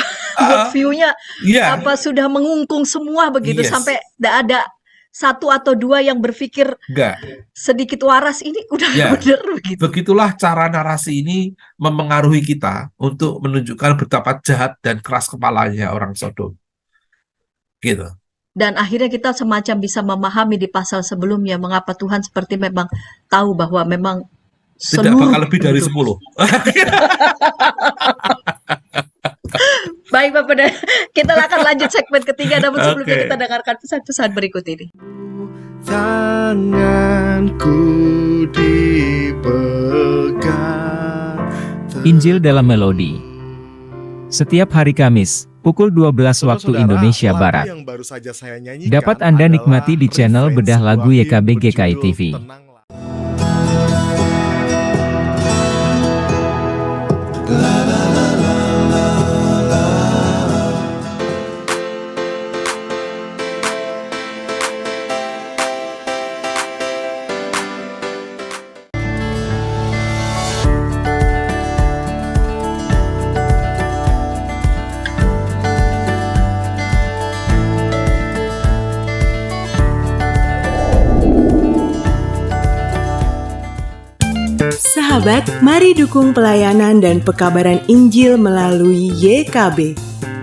view-nya sudah mengungkung semua begitu sampai tidak ada 1 atau 2 yang berpikir sedikit waras, ini udah benar begitu. Begitulah cara narasi ini memengaruhi kita untuk menunjukkan betapa jahat dan keras kepalanya orang Sodom. Gitu. Dan akhirnya kita semacam bisa memahami di pasal sebelumnya mengapa Tuhan seperti memang tahu bahwa memang tidak bakal lebih dari 10. Baik Bapak, kita akan lanjut segmen ketiga, namun sebelumnya kita dengarkan pesan-pesan berikut ini. Tanganku dipegang. Injil dalam Melodi. Setiap hari Kamis, pukul 12 waktu Indonesia Barat. Dapat Anda nikmati di channel Bedah Lagu YKB GKI TV. Sahabat, mari dukung pelayanan dan pekabaran Injil melalui YKB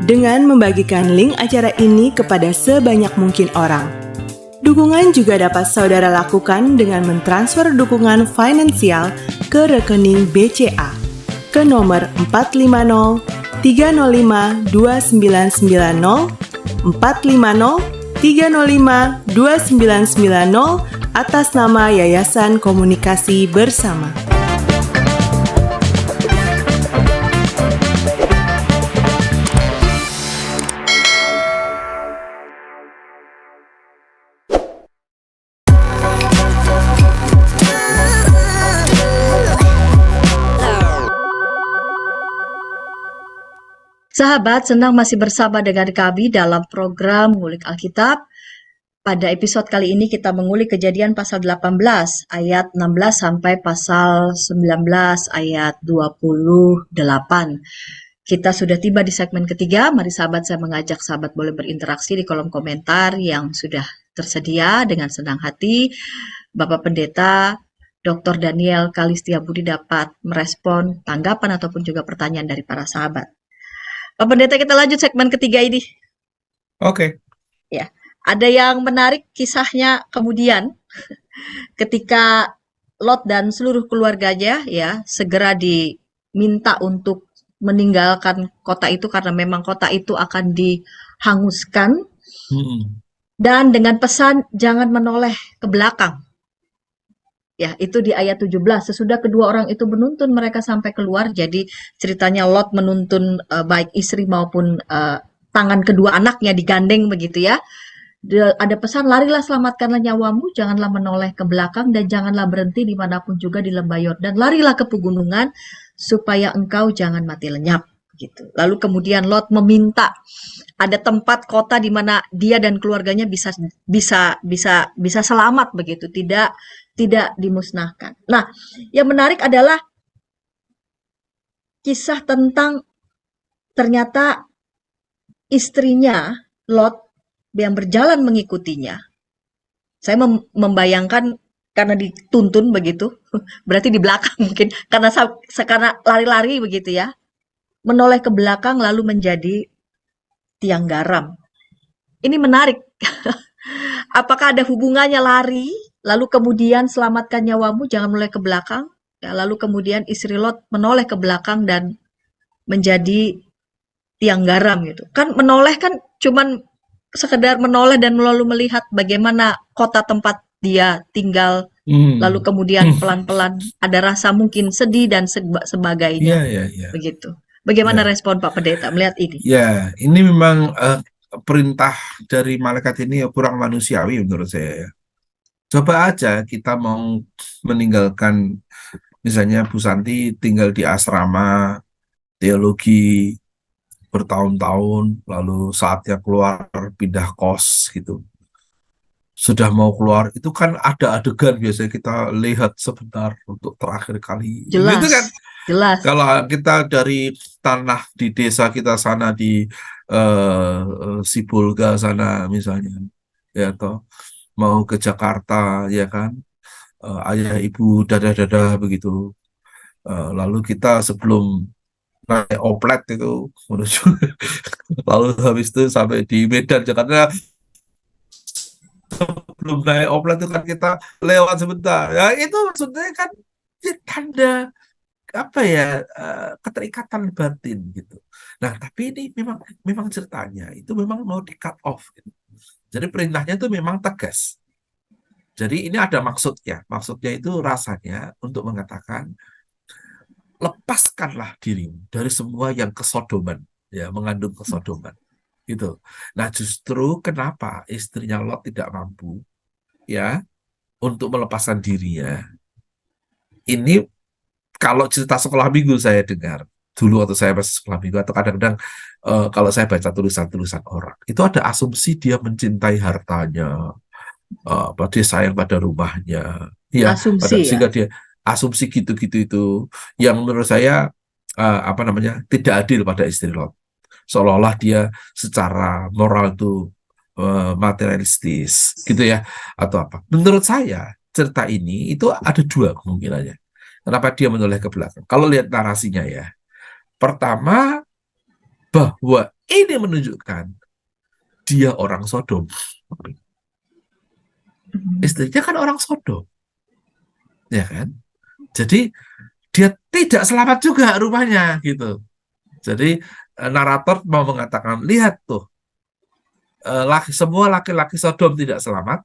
dengan membagikan link acara ini kepada sebanyak mungkin orang. Dukungan juga dapat saudara lakukan dengan mentransfer dukungan finansial ke rekening BCA ke nomor 450 305 2990 450 305 2990 atas nama Yayasan Komunikasi Bersama. Sahabat, senang masih bersama dengan kami dalam program Ngulik Alkitab. Pada episode kali ini kita mengulik Kejadian pasal 18 ayat 16 sampai pasal 19 ayat 28. Kita sudah tiba di segmen ketiga. Mari sahabat, saya mengajak sahabat boleh berinteraksi di kolom komentar yang sudah tersedia. Dengan senang hati Bapak Pendeta Dr. Daniel Kalistia Budi dapat merespon tanggapan ataupun juga pertanyaan dari para sahabat. Pak Pendeta, kita lanjut segmen ketiga ini. Oke. Ya, ada yang menarik kisahnya kemudian ketika Lot dan seluruh keluarganya ya segera diminta untuk meninggalkan kota itu karena memang kota itu akan dihanguskan dan dengan pesan jangan menoleh ke belakang. Ya, itu di ayat 17. Sesudah kedua orang itu menuntun mereka sampai keluar. Jadi ceritanya Lot menuntun baik istri maupun tangan kedua anaknya digandeng begitu ya. Ada pesan, larilah selamatkanlah nyawamu, janganlah menoleh ke belakang dan janganlah berhenti dimanapun juga di lembah Yordan. Larilah ke pegunungan supaya engkau jangan mati lenyap. Gitu. Lalu kemudian Lot meminta ada tempat kota di mana dia dan keluarganya bisa selamat begitu, tidak dimusnahkan. Nah, yang menarik adalah kisah tentang ternyata istrinya Lot yang berjalan mengikutinya. Saya membayangkan karena dituntun begitu, berarti di belakang mungkin karena lari-lari begitu ya. Menoleh ke belakang lalu menjadi tiang garam. Ini menarik. Apakah ada hubungannya lari, lalu kemudian selamatkan nyawamu, jangan menoleh ke belakang? Ya, lalu kemudian istri Lot menoleh ke belakang dan menjadi tiang garam gitu. Kan menoleh kan cuman sekedar menoleh dan lalu melihat bagaimana kota tempat dia tinggal. Lalu kemudian pelan-pelan ada rasa mungkin sedih dan sebagainya. Iya. Begitu. Bagaimana Ya. respon Pak Pendeta melihat ini? Ya, ini memang perintah dari malaikat ini kurang manusiawi menurut saya ya. Coba aja kita mau meninggalkan, misalnya Bu Santi tinggal di asrama teologi bertahun-tahun, lalu saatnya keluar pindah kos gitu. Sudah mau keluar, itu kan ada adegan biasanya kita lihat sebentar untuk terakhir kali. Jelas, Gitu kan? jelas. Kalau kita dari tanah di desa kita sana di Sibolga sana misalnya, ya toh mau ke Jakarta ya kan, ayah ibu dadah-dadah begitu. Lalu kita sebelum naik oplet itu menuju, lalu habis itu sampai di Medan Jakarta, belum naik oplet itu kan kita lewat sebentar. Ya itu maksudnya kan ya, tanda apa ya, keterikatan batin gitu. Nah, tapi ini memang ceritanya itu memang mau di cut off gitu. Jadi perintahnya itu memang tegas. Jadi ini ada maksudnya. Maksudnya itu rasanya untuk mengatakan lepaskanlah dirimu dari semua yang kesodoman, ya, mengandung kesodoman. Gitu. Nah, justru kenapa istrinya Lot tidak mampu ya untuk melepaskan dirinya. Ini kalau cerita sekolah minggu saya dengar dulu waktu saya masih sekolah minggu, atau kadang-kadang kalau saya baca tulisan-tulisan orang, itu ada asumsi dia mencintai hartanya, dia sayang pada rumahnya, ya, Asumsi ya. sehingga dia asumsi gitu-gitu itu yang menurut saya tidak adil pada istri Lot. Seolah-olah dia secara moral itu materialistis gitu ya, atau apa. Menurut saya cerita ini itu ada dua kemungkinannya. Kenapa dia menoleh ke belakang? Kalau lihat narasinya ya, pertama bahwa ini menunjukkan dia orang Sodom. Istrinya kan orang Sodom, ya kan? Jadi dia tidak selamat juga rumahnya gitu. Jadi narator mau mengatakan, lihat tuh, semua laki-laki Sodom tidak selamat,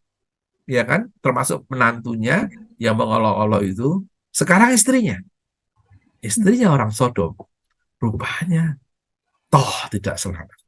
ya kan? Termasuk menantunya yang mengolok-olok itu. Sekarang istrinya orang Sodom, rupanya toh tidak selamat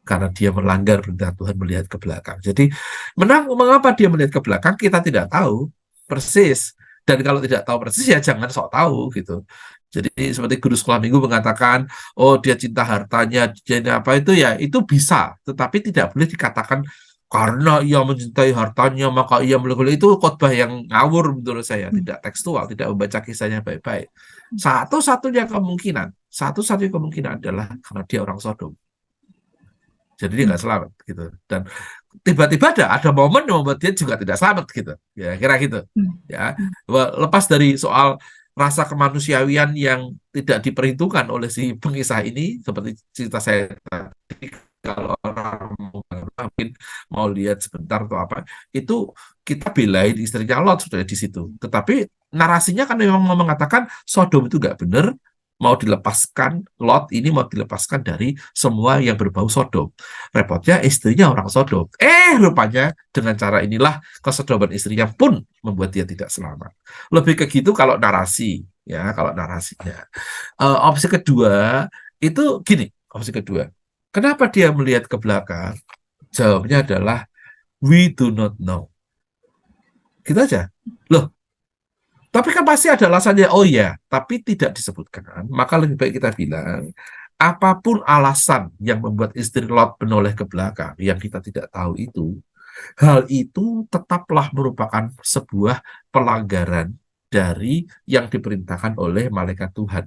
karena dia melanggar perintah Tuhan melihat ke belakang. Jadi mengapa dia melihat ke belakang kita tidak tahu persis. Dan kalau tidak tahu persis ya jangan sok tahu gitu. Jadi seperti guru sekolah minggu mengatakan, oh dia cinta hartanya, dia apa itu ya, itu bisa. Tetapi tidak boleh dikatakan karena ia mencintai hartanya maka ia melakukan itu. Khotbah yang ngawur menurut saya, tidak tekstual, tidak membaca kisahnya baik-baik. Satu-satunya kemungkinan adalah karena dia orang Sodom. Jadi dia nggak selamat gitu. Dan tiba-tiba ada momen yang membuat dia juga tidak selamat gitu. Ya kira gitu. Ya, lepas dari soal rasa kemanusiaan yang tidak diperhitungkan oleh si pengisah ini, seperti cerita saya tadi, kalau orang mungkin mau lihat sebentar atau apa, itu kita belain istrinya Lot sudah di situ. Tetapi narasinya kan memang mau mengatakan Sodom itu nggak benar, mau dilepaskan, Lot ini mau dilepaskan dari semua yang berbau Sodom. Repotnya istrinya orang Sodom. Rupanya dengan cara inilah kesodoman istrinya pun membuat dia tidak selamat. Lebih ke gitu kalau narasi, ya kalau narasinya. Opsi kedua itu gini, opsi kedua. Kenapa dia melihat ke belakang? Jawabnya adalah we do not know. Gitu aja. Loh, tapi kan pasti ada alasannya, oh ya, tapi tidak disebutkan. Maka lebih baik kita bilang, apapun alasan yang membuat istri Lot menoleh ke belakang, yang kita tidak tahu itu, hal itu tetaplah merupakan sebuah pelanggaran dari yang diperintahkan oleh malaikat Tuhan.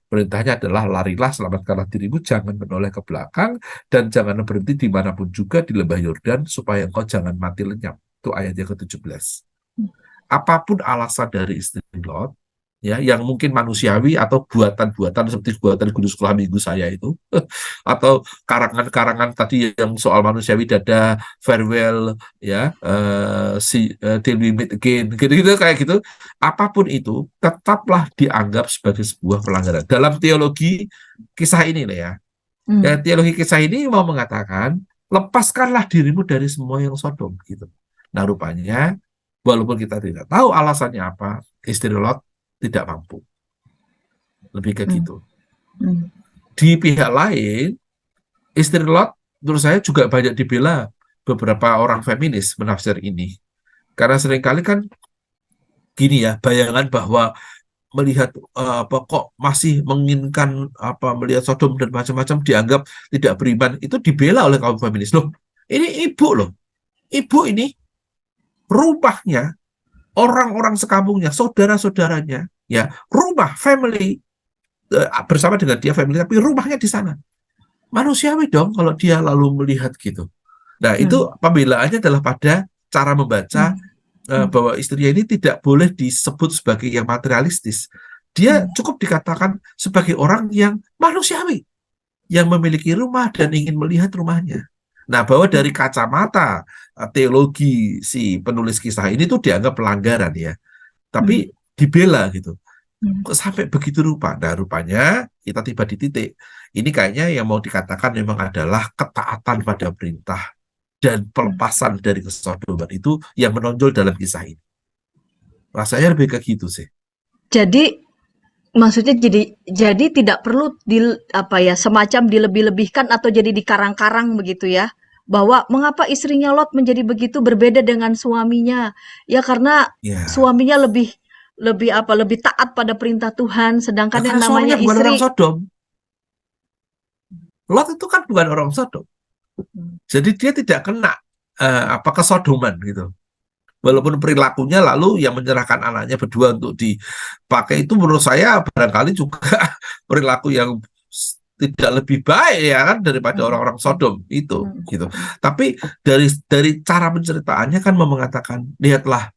Perintahnya adalah larilah, selamatkanlah dirimu, jangan menoleh ke belakang, dan jangan berhenti dimanapun juga di lembah Yordan, supaya engkau jangan mati lenyap. Itu ayat yang ke-17. Apapun alasan dari istri Lot, ya, yang mungkin manusiawi atau buatan-buatan seperti buatan guru sekolah minggu saya itu, atau karangan-karangan tadi yang soal manusiawi, dada, farewell, ya, till we meet again, gitu-gitu kayak gitu. Apapun itu tetaplah dianggap sebagai sebuah pelanggaran. Dalam teologi kisah ini ya, teologi kisah ini mau mengatakan lepaskanlah dirimu dari semua yang Sodom gitu. Nah rupanya walaupun kita tidak tahu alasannya apa, istri Lot tidak mampu. Lebih ke gitu. Di pihak lain, istri Lot menurut saya juga banyak dibela beberapa orang feminis menafsir ini. Karena seringkali kan gini ya, bayangan bahwa melihat kok masih menginginkan melihat Sodom dan macam-macam dianggap tidak beriman, itu dibela oleh kaum feminis. Loh, ini ibu loh. Ibu ini rumahnya, orang-orang sekampungnya, saudara-saudaranya, ya, rumah, family, bersama dengan dia family, tapi rumahnya di sana. Manusiawi dong kalau dia lalu melihat gitu. Nah, itu pembelaannya adalah pada cara membaca bahwa istrinya ini tidak boleh disebut sebagai yang materialistis. Dia cukup dikatakan sebagai orang yang manusiawi, yang memiliki rumah dan ingin melihat rumahnya. Nah, bahwa dari kacamata teologi si penulis kisah ini tuh dianggap pelanggaran ya. Tapi dibela gitu. Kok sampai begitu rupa? Nah, rupanya kita tiba di titik. Ini kayaknya yang mau dikatakan memang adalah ketaatan pada perintah dan pelepasan dari kesodoman itu yang menonjol dalam kisah ini. Rasanya lebih ke gitu sih. Jadi maksudnya jadi tidak perlu semacam dilebih-lebihkan atau jadi dikarang-karang begitu ya. Bahwa mengapa istrinya Lot menjadi begitu berbeda dengan suaminya? Ya karena suaminya lebih taat pada perintah Tuhan, sedangkan yang namanya bukan istri orang Sodom. Lot itu kan bukan orang Sodom. Jadi dia tidak kena kesodoman gitu. Walaupun perilakunya lalu yang menyerahkan anaknya berdua untuk dipakai, itu menurut saya barangkali juga perilaku yang tidak lebih baik ya kan daripada orang-orang Sodom itu gitu. Tapi dari cara penceritaannya kan mengatakan, lihatlah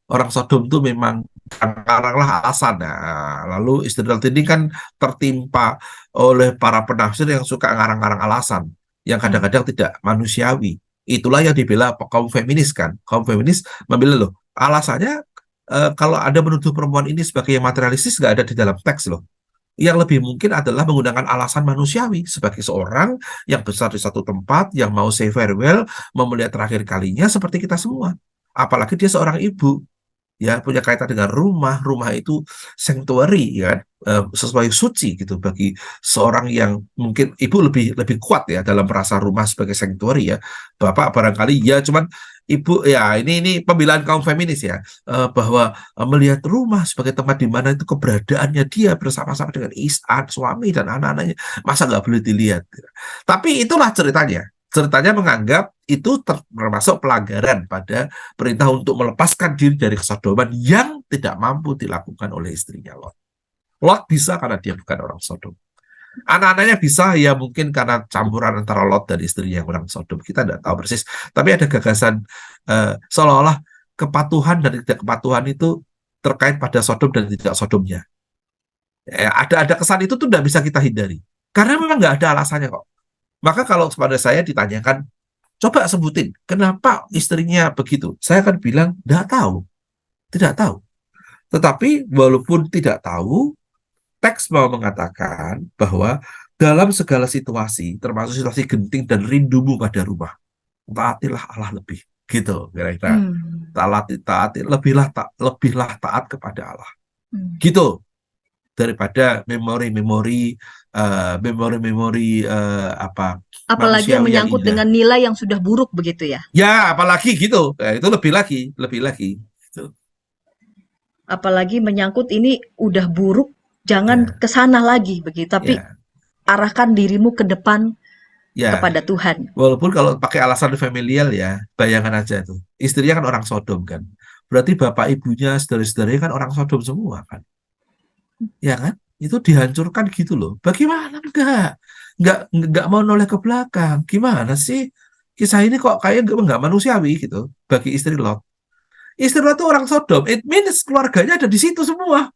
Orang Sodom tuh memang karanglah alasan. Nah, lalu istri Lot ini kan tertimpa oleh para penafsir yang suka ngarang-ngarang alasan yang kadang-kadang tidak manusiawi. Itulah yang dibela kaum feminis kan. Kaum feminis membela loh. Alasannya kalau ada menuduh perempuan ini sebagai yang materialistis nggak ada di dalam teks loh. Yang lebih mungkin adalah menggunakan alasan manusiawi sebagai seorang yang besar di satu tempat, yang mau say farewell, mau melihat terakhir kalinya seperti kita semua. Apalagi dia seorang ibu, ya punya kaitan dengan rumah itu sanctuary ya, sesuatu suci gitu bagi seorang yang mungkin ibu lebih lebih kuat ya dalam merasa rumah sebagai sanctuary ya. Bapak barangkali ya cuman ibu ya ini pembelaan kaum feminis ya, bahwa melihat rumah sebagai tempat di mana itu keberadaannya dia bersama-sama dengan suami dan anak-anaknya, masa nggak boleh dilihat. Tapi itulah ceritanya menganggap itu termasuk pelanggaran pada perintah untuk melepaskan diri dari kesodoman yang tidak mampu dilakukan oleh istrinya Lot. Lot bisa karena dia bukan orang Sodom. Anak-anaknya bisa ya mungkin karena campuran antara Lot dan istrinya yang orang Sodom. Kita tidak tahu persis. Tapi ada gagasan seolah-olah kepatuhan dan tidak kepatuhan itu terkait pada Sodom dan tidak Sodomnya. Ada kesan itu tuh tidak bisa kita hindari. Karena memang nggak ada alasannya kok. Maka kalau kepada saya ditanyakan, coba sebutin, kenapa istrinya begitu? Saya akan bilang, tidak tahu. Tetapi walaupun tidak tahu, teks mau mengatakan bahwa dalam segala situasi, termasuk situasi genting dan rindumu pada rumah, taatilah Allah lebih. Gitu, kira-kira. Lebihlah taat kepada Allah. Gitu. Daripada memori-memori apalagi yang menyangkut dengan nilai yang sudah buruk begitu ya. Ya, apalagi gitu. Itu lebih lagi gitu. Apalagi menyangkut ini udah buruk, jangan kesana lagi begitu, tapi arahkan dirimu ke depan kepada Tuhan. Walaupun kalau pakai alasan familial ya, bayangan aja tuh. Istrinya kan orang Sodom kan. Berarti bapak ibunya, saudara-saudaranya kan orang Sodom semua kan. Ya kan? Itu dihancurkan gitu loh. Bagaimana nggak mau noleh ke belakang? Gimana sih? Kisah ini kok kayak nggak manusiawi gitu bagi istri Lot. Istri Lot itu orang Sodom. It means keluarganya ada di situ semua.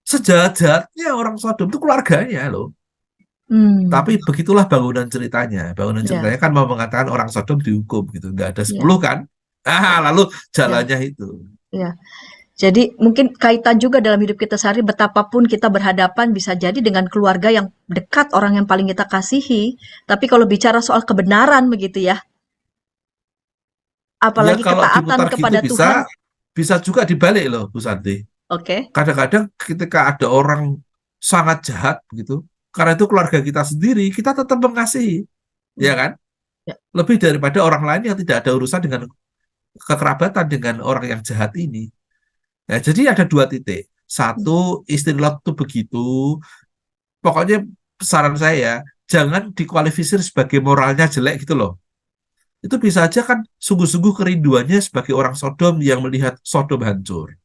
Sejahat-jahatnya orang Sodom itu keluarganya loh. Tapi begitulah bangunan ceritanya. Bangunan ceritanya kan mau mengatakan orang Sodom dihukum gitu. Nggak ada 10 kan? Lalu jalannya itu. Ya. Jadi mungkin kaitan juga dalam hidup kita sehari, betapapun kita berhadapan bisa jadi dengan keluarga yang dekat, orang yang paling kita kasihi. Tapi kalau bicara soal kebenaran begitu ya, apalagi ketaatan kepada gitu Tuhan. Bisa juga dibalik loh, Bu Santi. Oke. Kadang-kadang ketika ada orang sangat jahat gitu, karena itu keluarga kita sendiri, kita tetap mengasihi, ya kan? Ya. Lebih daripada orang lain yang tidak ada urusan dengan kekerabatan dengan orang yang jahat ini. Nah, jadi ada 2 titik. Satu, istri Lot itu begitu. Pokoknya saran saya, jangan dikualifikasi sebagai moralnya jelek gitu loh. Itu bisa aja kan sungguh-sungguh kerinduannya sebagai orang Sodom yang melihat Sodom hancur.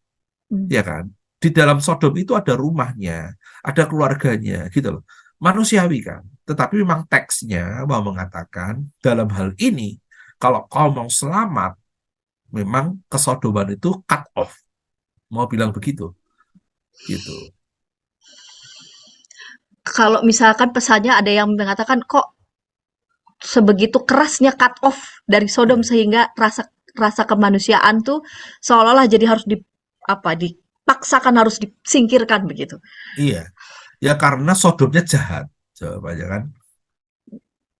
Ya kan? Di dalam Sodom itu ada rumahnya, ada keluarganya gitu loh. Manusiawi kan. Tetapi memang teksnya mau mengatakan dalam hal ini, kalau kau mau selamat, memang kesodoman itu cut off. Mau bilang begitu gitu. Kalau misalkan pesannya ada yang mengatakan kok sebegitu kerasnya cut off dari Sodom sehingga rasa kemanusiaan tuh seolah-olah jadi harus dipaksakan, harus disingkirkan begitu. Iya. Ya karena Sodomnya jahat jawabannya kan.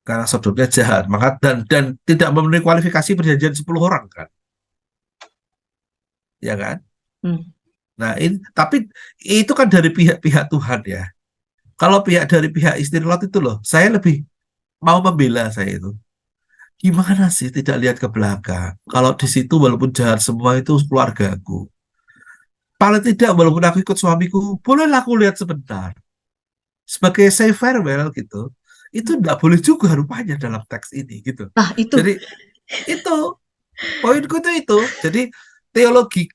Karena Sodomnya jahat, maka dan tidak memenuhi kualifikasi perjanjian 10 orang kan. Ya kan? Nah, tapi itu kan dari pihak Tuhan ya. Kalau dari pihak istri Lot itu loh, saya lebih mau membela saya itu. Gimana sih tidak lihat ke belakang? Kalau di situ walaupun jahat semua itu keluargaku. Paling tidak walaupun aku ikut suamiku, bolehlah aku lihat sebentar. Sebagai say farewell gitu. Itu tidak boleh juga rupanya dalam teks ini gitu. Nah, itu. Jadi itu poinku itu. Jadi teologi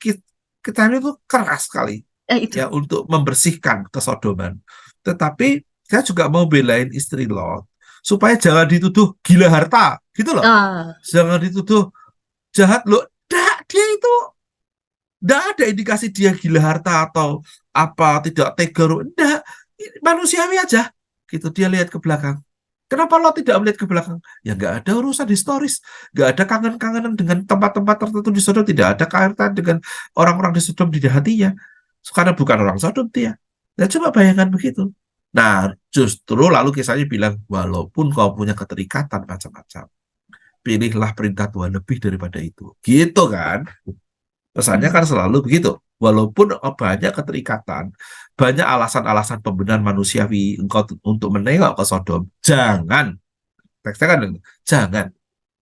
kita itu keras sekali ya untuk membersihkan kesodoman. Tetapi saya juga mau belain istri Lot supaya jangan dituduh gila harta gitu loh. Jangan dituduh jahat loh. Dia itu Nggak ada indikasi dia gila harta atau apa, tidak tega. Nggak, manusiawi aja. Gitu, dia lihat ke belakang. Kenapa Lot tidak melihat ke belakang? Ya nggak ada urusan historis. Nggak ada kangen-kangenan dengan tempat-tempat tertentu di Sodom. Tidak ada kaitan dengan orang-orang di Sodom di hatinya. Karena bukan orang Sodom dia. Ya coba bayangkan begitu. Nah, justru lalu kisahnya bilang, walaupun kau punya keterikatan macam-macam, pilihlah perintah Tuhan lebih daripada itu. Gitu kan? Pesannya kan selalu begitu. Walaupun banyak keterikatan, banyak alasan-alasan pembenaran manusiawi engkau untuk menengok ke Sodom, jangan. Teksnya kan, jangan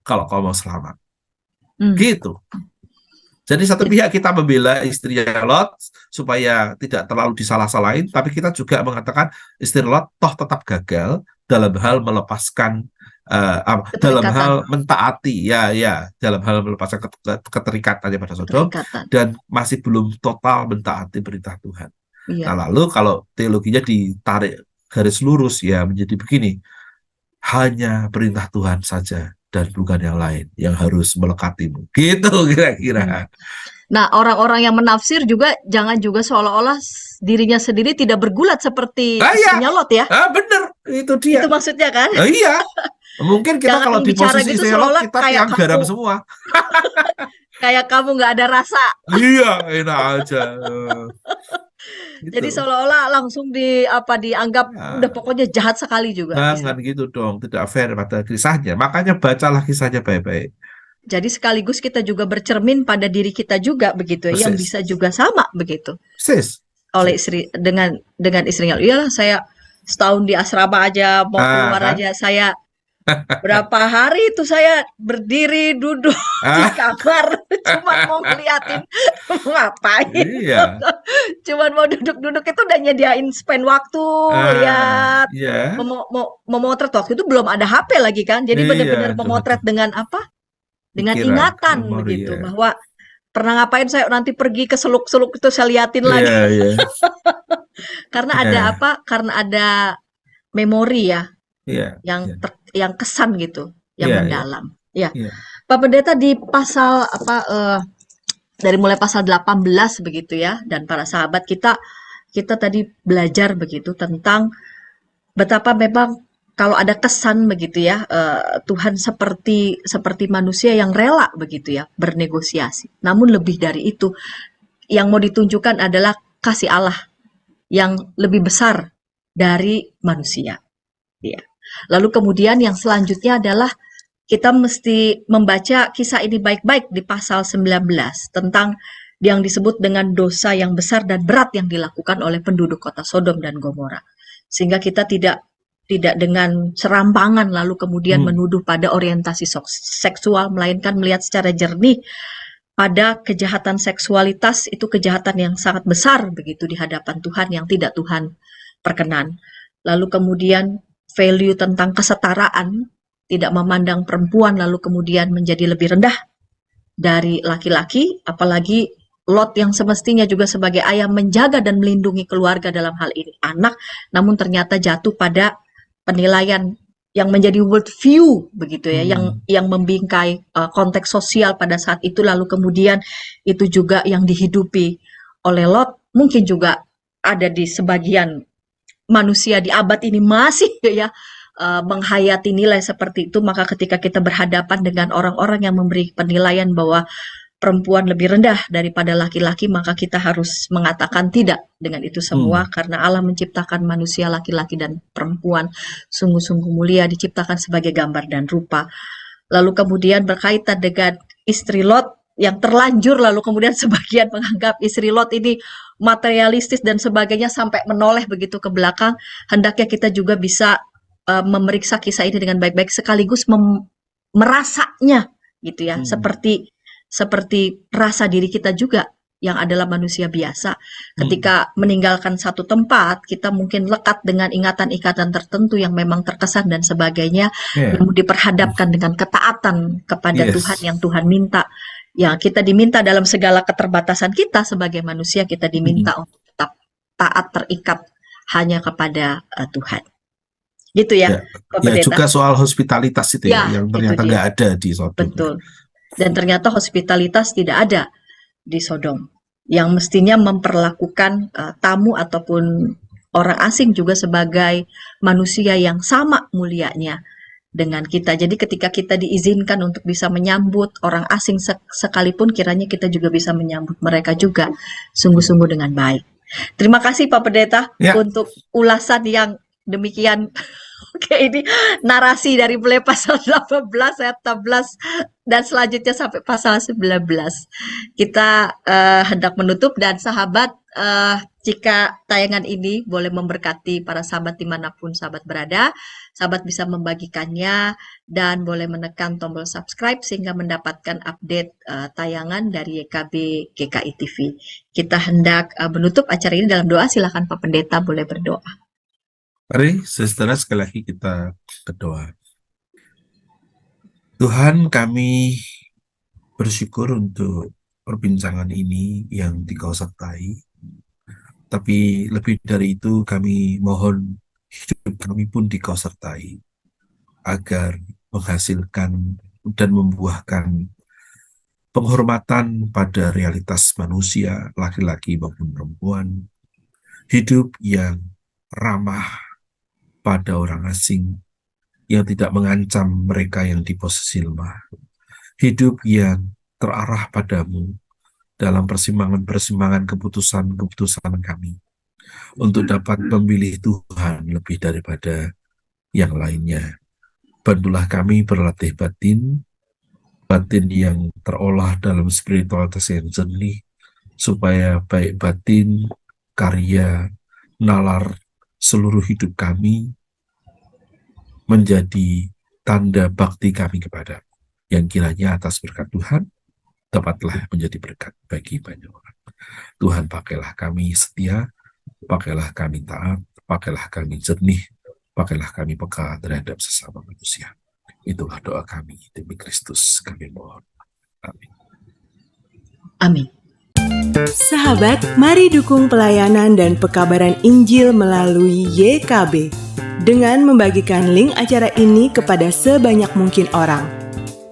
kalau kau mau selamat. Hmm. Gitu. Jadi satu pihak kita membela istrinya Lot supaya tidak terlalu disalah-salahin, tapi kita juga mengatakan istri Lot toh tetap gagal dalam hal melepaskan dalam Keterikatan. hal mentaati dalam hal melepaskan keterikatannya pada Sodom Keterikatan. dan masih belum total mentaati perintah Tuhan. Iya. Nah, lalu kalau teologinya ditarik garis lurus ya menjadi begini, hanya perintah Tuhan saja dan bukan yang lain yang harus melekatimu. Gitu kira-kira. Nah, orang-orang yang menafsir juga jangan juga seolah-olah dirinya sendiri tidak bergulat seperti Ah, iya. istrinya Lot ya. Bener, itu dia. Itu maksudnya kan? Iya. Mungkin kita Jangan kalau di bicara posisi gitu istri Lot, seolah-olah kita kayak tiang garam kamu. semua. Kayak kamu nggak ada rasa. Iya, enak aja. Gitu. Jadi seolah-olah langsung dianggap Ya, udah pokoknya jahat sekali juga. jangan gitu dong, tidak fair pada kisahnya. Makanya bacalah kisahnya baik-baik. Jadi sekaligus kita juga bercermin pada diri kita juga begitu ya, yang Persis. bisa juga sama begitu Sis. oleh istri dengan istrinya. Iyalah, saya setahun di asrama aja mau keluar kan? aja saya berapa hari itu saya berdiri duduk di Ah, kamar cuma mau ngeliatin mau ngapain. iya. Cuman mau duduk-duduk itu udah nyediain spend waktu lihat Iya. memotret. Waktu itu belum ada HP lagi kan. Jadi Iya, benar-benar cuma memotret dengan apa? Dengan pikiran, ingatan memori, begitu ya. bahwa pernah ngapain saya nanti pergi ke seluk-seluk itu saya liatin lagi. Iya, iya. Karena Iya. ada apa? Karena ada memori ya Iya. yang Iya. yang kesan gitu, yang Iya, iya. mendalam. Ya. Iya. Pak Pendeta di pasal dari mulai pasal 18 begitu ya, dan para sahabat kita tadi belajar begitu tentang betapa memang kalau ada kesan begitu ya, Tuhan seperti manusia yang rela begitu ya bernegosiasi. Namun lebih dari itu, yang mau ditunjukkan adalah kasih Allah yang lebih besar dari manusia. Ya. Lalu kemudian yang selanjutnya adalah kita mesti membaca kisah ini baik-baik di pasal 19 tentang yang disebut dengan dosa yang besar dan berat yang dilakukan oleh penduduk kota Sodom dan Gomora. Sehingga kita tidak dengan serampangan lalu kemudian menuduh pada orientasi seksual, melainkan melihat secara jernih pada kejahatan seksualitas itu kejahatan yang sangat besar begitu di hadapan Tuhan yang tidak Tuhan perkenan. Lalu kemudian value tentang kesetaraan, tidak memandang perempuan lalu kemudian menjadi lebih rendah dari laki-laki, apalagi Lot yang semestinya juga sebagai ayah menjaga dan melindungi keluarga dalam hal ini anak, namun ternyata jatuh pada penilaian yang menjadi world view begitu ya, yang membingkai konteks sosial pada saat itu, lalu kemudian itu juga yang dihidupi oleh Lot, mungkin juga ada di sebagian manusia di abad ini masih ya menghayati nilai seperti itu. Maka ketika kita berhadapan dengan orang-orang yang memberi penilaian bahwa perempuan lebih rendah daripada laki-laki, maka kita harus mengatakan tidak dengan itu semua, karena Allah menciptakan manusia laki-laki dan perempuan sungguh-sungguh mulia, diciptakan sebagai gambar dan rupa. Lalu kemudian berkaitan dengan istri Lot yang terlanjur, lalu kemudian sebagian menganggap istri Lot ini materialistis dan sebagainya sampai menoleh begitu ke belakang. Hendaknya kita juga bisa memeriksa kisah ini dengan baik-baik sekaligus merasanya gitu ya, seperti rasa diri kita juga yang adalah manusia biasa. Ketika meninggalkan satu tempat, kita mungkin lekat dengan ingatan-ingatan tertentu yang memang terkesan dan sebagainya, namun diperhadapkan dengan ketaatan kepada Tuhan yang Tuhan minta. Ya, kita diminta dalam segala keterbatasan kita sebagai manusia, kita diminta untuk tetap taat, terikat hanya kepada Tuhan. Gitu ya, Pak Ya, Pendeta. juga soal hospitalitas itu ya, yang ternyata nggak ada di Sodom. Betul. Dan ternyata hospitalitas tidak ada di Sodom. yang mestinya memperlakukan tamu ataupun orang asing juga sebagai manusia yang sama mulianya dengan kita. Jadi ketika kita diizinkan untuk bisa menyambut orang asing sekalipun, kiranya kita juga bisa menyambut mereka juga sungguh-sungguh dengan baik. Terima kasih Pak Pendeta untuk ulasan yang demikian. Oke, ini narasi dari mulai pasal 18 ayat 16 dan selanjutnya sampai pasal 19. Kita hendak menutup, dan sahabat, jika tayangan ini boleh memberkati para sahabat dimanapun sahabat berada, sahabat bisa membagikannya dan boleh menekan tombol subscribe sehingga mendapatkan update tayangan dari YKB GKI TV. Kita hendak menutup acara ini dalam doa. Silakan Pak Pendeta boleh berdoa. Mari saudara sekali lagi kita berdoa. Tuhan, kami bersyukur untuk perbincangan ini yang Dikau sertai. Tapi lebih dari itu kami mohon hidup kami pun Dikau sertai, agar menghasilkan dan membuahkan penghormatan pada realitas manusia, laki-laki maupun perempuan, hidup yang ramah pada orang asing, yang tidak mengancam mereka yang di posisi lemah, hidup yang terarah padamu dalam persimpangan-persimpangan keputusan-keputusan kami, untuk dapat memilih Tuhan lebih daripada yang lainnya. Bantulah kami berlatih batin yang terolah dalam spiritualitas yang jernih, supaya baik batin, karya, nalar seluruh hidup kami menjadi tanda bakti kami kepada, yang kiranya atas berkat Tuhan dapatlah menjadi berkat bagi banyak orang. Tuhan, pakailah kami setia, pakailah kami taat, pakailah kami jernih, pakailah kami peka terhadap sesama manusia. Itulah doa kami demi Kristus kami mohon. Amin. Amin. Sahabat, mari dukung pelayanan dan pekabaran Injil melalui YKB dengan membagikan link acara ini kepada sebanyak mungkin orang.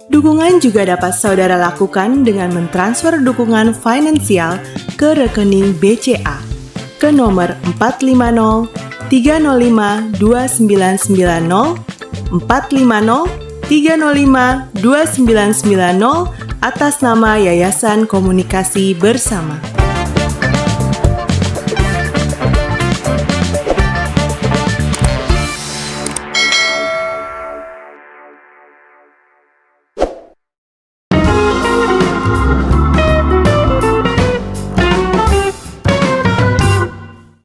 Dukungan juga dapat saudara lakukan dengan mentransfer dukungan finansial ke rekening BCA ke nomor 450 305 2990 450 305 2990 atas nama Yayasan Komunikasi Bersama.